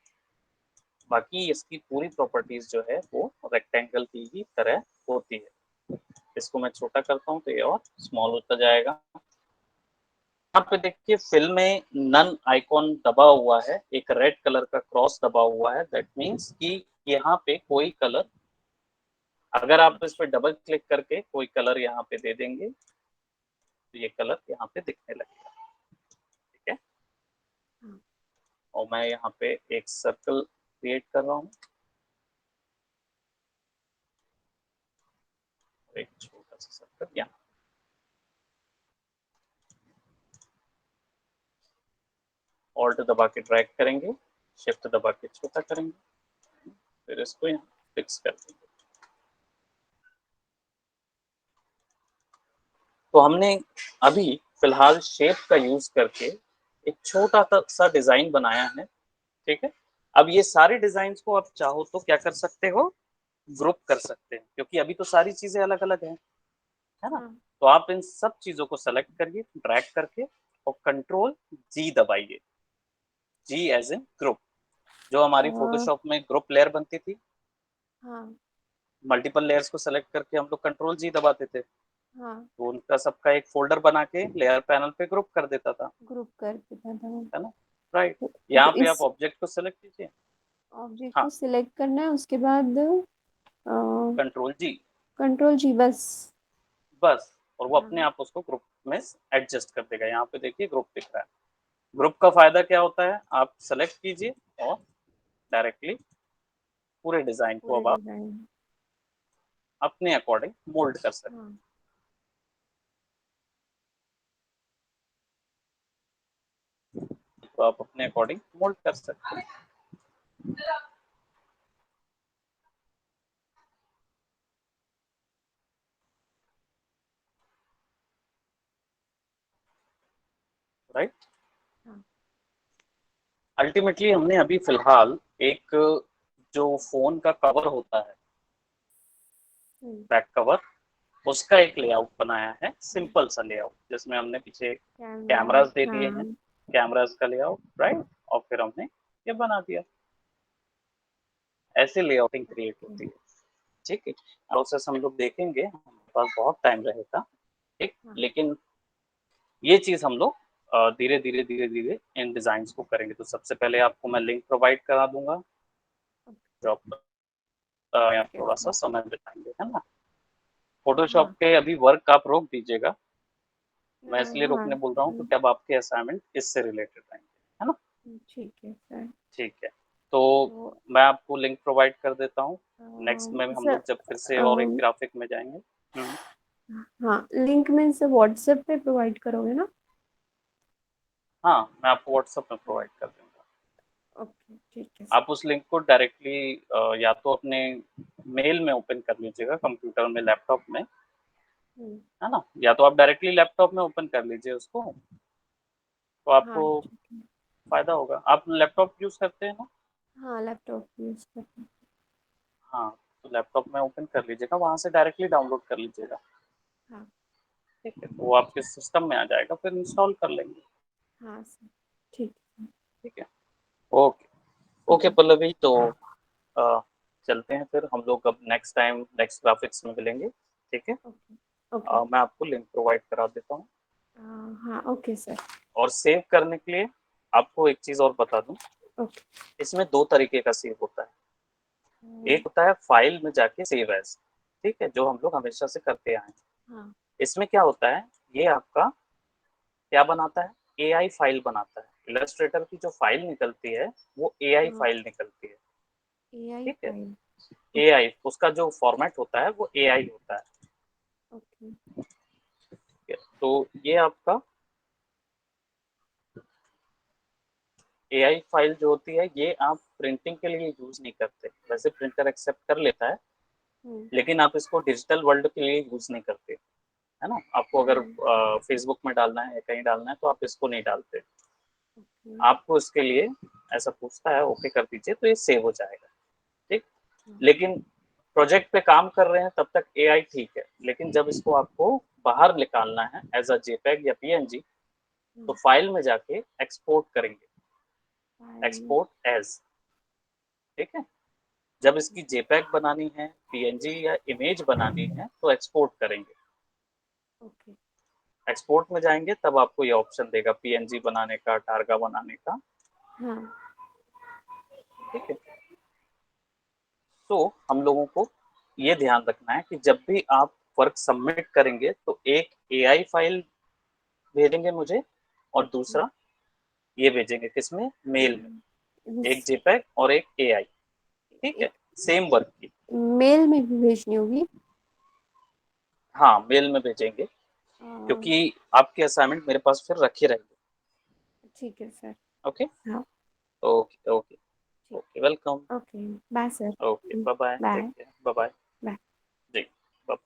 बाकी इसकी पूरी प्रॉपर्टीज जो है वो रेक्टेंगल की ही तरह होती है। इसको मैं छोटा करता हूँ तो ये और स्मॉल होता जाएगा। यहाँ पे देखिए फिल में नन आइकॉन दबा हुआ है, एक रेड कलर का क्रॉस दबा हुआ है, दैट मीन्स कि यहाँ पे कोई कलर, अगर आप इस पर डबल क्लिक करके कोई कलर यहाँ पे दे देंगे तो ये कलर यहाँ पे दिखने लगेगा। ठीक है, और मैं यहाँ पे एक सर्कल क्रिएट कर रहा हूँ, एक छोटा सा सर्कल यहाँ, ऑल्ट दबा के ड्रैग करेंगे, शिफ्ट दबा के छोटा करेंगे, फिर इसको यहाँ फिक्स कर देंगे। तो हमने अभी फिलहाल शेप का यूज करके एक छोटा सा डिजाइन बनाया है। ठीक है, अब ये सारे डिजाइन को आप चाहो तो क्या कर सकते हो, ग्रुप कर सकते हैं, क्योंकि अभी तो सारी चीजें अलग अलग हैं, है ना। हाँ। तो आप इन सब चीजों को सेलेक्ट करिए ड्रैग करके, और कंट्रोल जी दबाइए, जी एज इन ग्रुप। जो हमारी और फोटोशॉप में ग्रुप लेयर बनती थी, हाँ। मल्टीपल लेयर्स को सेलेक्ट करके हम लोग कंट्रोल जी दबाते थे, हाँ। तो उनका सबका एक फोल्डर बना के लेयर पैनल पे ग्रुप कर देता था, ग्रुप कर देता था। है ना। राइट, तो यहाँ पे आप इस ऑब्जेक्ट को सेलेक्ट कीजिए, ऑब्जेक्ट को हाँ, सिलेक्ट करना है, उसके बाद कंट्रोल जी, कंट्रोल जी बस। बस, और वो अपने हाँ। आप उसको ग्रुप में एडजस्ट कर देगा। यहाँ पे देखिए ग्रुप दिख रहा है। ग्रुप का फायदा क्या होता है, आप सेलेक्ट कीजिए और डायरेक्टली पूरे डिजाइन को पूरे अब आप डिजाइन। अपने अकॉर्डिंग मोल्ड कर सकते हाँ। हैं, तो आप अपने अकॉर्डिंग मोल्ड कर सकते हैं। राइट, हाँ। अल्टीमेटली हमने अभी फिलहाल एक जो फोन का कवर होता है, बैक कवर, उसका एक लेआउट बनाया है, सिंपल सा लेआउट, जिसमें हमने पीछे कैमरा। कैमरास दे दिए हैं, हाँ। कैमरास का लेआउट, राइट, और फिर हमने ये बना दिया। ऐसे लेआउटिंग क्रिएट होती है, ठीक है। प्रोसेस हम लोग देखेंगे, हमारे पास बहुत टाइम रहेगा, ठीक, हाँ। लेकिन ये चीज हम लोग धीरे धीरे धीरे धीरे इन डिजाइन को करेंगे। तो सबसे पहले आपको मैं लिंक प्रोवाइड करा दूंगा, जो आप यहाँ ठीक है थोड़ा सा सर। समय बिताएंगे, है ना। फोटोशॉप हाँ। के अभी वर्क आप रोक दीजिएगा, मैं इसलिए हाँ। रोकने बोल रहा हूँ क्योंकि अब आपके असाइनमेंट इससे रिलेटेड रहेंगे, है ना। ठीक है सर। ठीक है, तो तो मैं आपको लिंक प्रोवाइड कर देता हूँ। नेक्स्ट में हम सर, लोग जब फिर से और एक ग्राफिक में जाएंगे। हाँ, लिंक में से व्हाट्सएप पे प्रोवाइड करोगे ना? हाँ, मैं आपको व्हाट्सएप में प्रोवाइड कर दूंगा। ओके, ठीक है आप सर। उस लिंक को डायरेक्टली या तो अपने मेल में ओपन कर लीजिएगा, कंप्यूटर में, लैपटॉप में, हम्म, है ना, या तो आप डायरेक्टली लैपटॉप में ओपन कर लीजिए उसको, तो आपको हाँ ठीक है। फायदा होगा। आप लैपटॉप यूज करते हैं ना। हाँ, लैपटॉप यूज करते हैं। हाँ, तो लैपटॉप में ओपन कर लीजिएगा, वहां से डायरेक्टली डाउनलोड कर लीजिएगा, हाँ। ठीक है, तो वो आपके सिस्टम में आ जाएगा, फिर इंस्टॉल कर लेंगे। हाँ सर, ठीक है। ठीक है, ओके। Okay okay. पल्लवी, तो अ, चलते हैं फिर हम लोग, अब नेक्स्ट टाइम नेक्स्ट ग्राफिक्स में मिलेंगे, ठीक है। ओके। ओके। मैं आपको लिंक प्रोवाइड करा देता हूँ। हाँ, ओके सर। और सेव करने के लिए आपको एक चीज और बता दूं, ओके। इसमें दो तरीके का सेव होता है। एक होता है फाइल में जाके सेव एज, ठीक है, जो हम लोग हमेशा से करते आए हैं। हाँ। इसमें क्या होता है, ये आपका क्या बनाता है, एआई फाइल बनाता है। इलस्ट्रेटर की जो फाइल निकलती है वो एआई हाँ, फाइल निकलती है, एआई ठीक है। फाइल। एआई उसका जो फॉर्मेट होता है वो एआई होता है, ओके। ठीक है? तो ये आपका एआई फाइल जो होती है, ये आप प्रिंटिंग के लिए यूज नहीं करते, वैसे प्रिंटर एक्सेप्ट कर लेता है, हम्म। लेकिन आप इसको डिजिटल वर्ल्ड के लिए यूज नहीं करते, है ना। आपको अगर हम्म। फेसबुक में डालना है या कहीं डालना है तो आप इसको नहीं डालते। ओके। आपको इसके लिए ऐसा पूछता है, ओके कर दीजिए, तो ये सेव हो जाएगा, ठीक। हाँ। लेकिन प्रोजेक्ट पे काम कर रहे हैं तब तक एआई ठीक है, लेकिन जब इसको आपको बाहर निकालना है एज अ जेपेग या पीएनजी, तो हाँ, फाइल में जाके एक्सपोर्ट करेंगे, फाइल। एक्सपोर्ट एज, ठीक है। जब इसकी जेपेग बनानी है, पीएनजी या इमेज बनानी है, तो एक्सपोर्ट करेंगे। ओके। एक्सपोर्ट में जाएंगे तब आपको ये ऑप्शन देगा पीएनजी बनाने का, टारगा बनाने का, हाँ। ठीक है। तो हम लोगों को ये ध्यान रखना है कि जब भी आप वर्क सबमिट करेंगे तो एक एआई फाइल भेजेंगे मुझे, और हाँ। दूसरा ये भेजेंगे किसमें, मेल में, एक इस- जेपेग और एक एआई, ठीक है, एक सेम वर्क की। मेल में भी भेजनी होगी? हाँ, मेल में भेजेंगे, आ, क्योंकि आपके असाइनमेंट मेरे पास फिर रखे रहेंगे। ठीक है सर। ओके, हाँ। ओके, ओके, ठीक। Okay, welcome. Okay. Bye sir. Okay, bye bye, take bye. Care, bye bye. Bye. जी, बाय।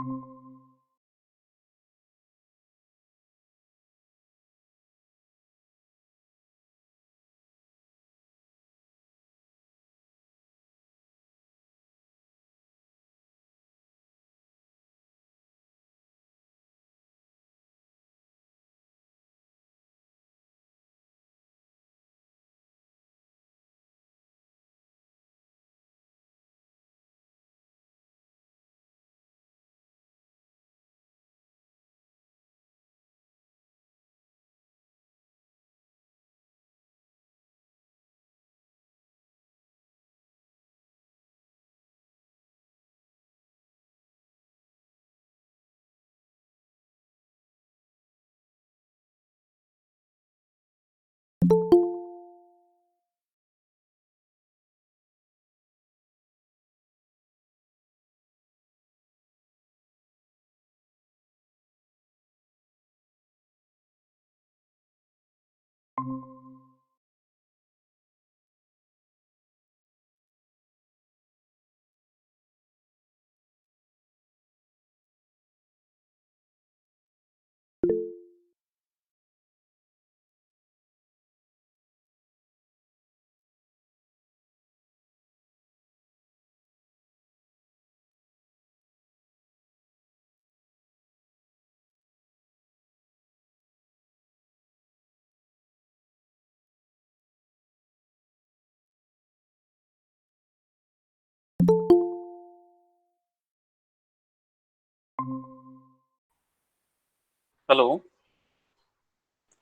हेलो।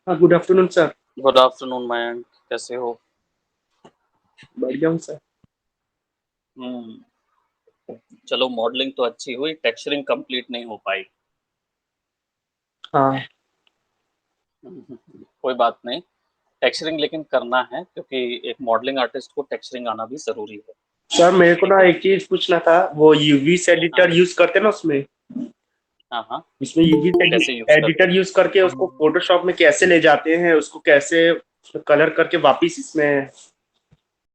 हाँ, good afternoon sir. Good afternoon Mayank, कैसे हो? बढ़िया हूँ सर। चलो, मॉडलिंग तो अच्छी हुई, टेक्सचरिंग कंप्लीट नहीं हो पाई। हाँ कोई बात नहीं, टेक्सचरिंग लेकिन करना है क्योंकि एक मॉडलिंग आर्टिस्ट को टेक्सचरिंग आना भी जरूरी है। सर, मेरे को ठीक ना है। एक चीज पूछना था, वो यूवी हाँ एडिटर यूज करते हैं ना उसमें हाँ हाँ। इसमें यूवी कैसे यूज करते एडिटर हैं? यूज करके उसको फोटोशॉप में कैसे ले जाते हैं, उसको कैसे कलर करके वापिस इसमें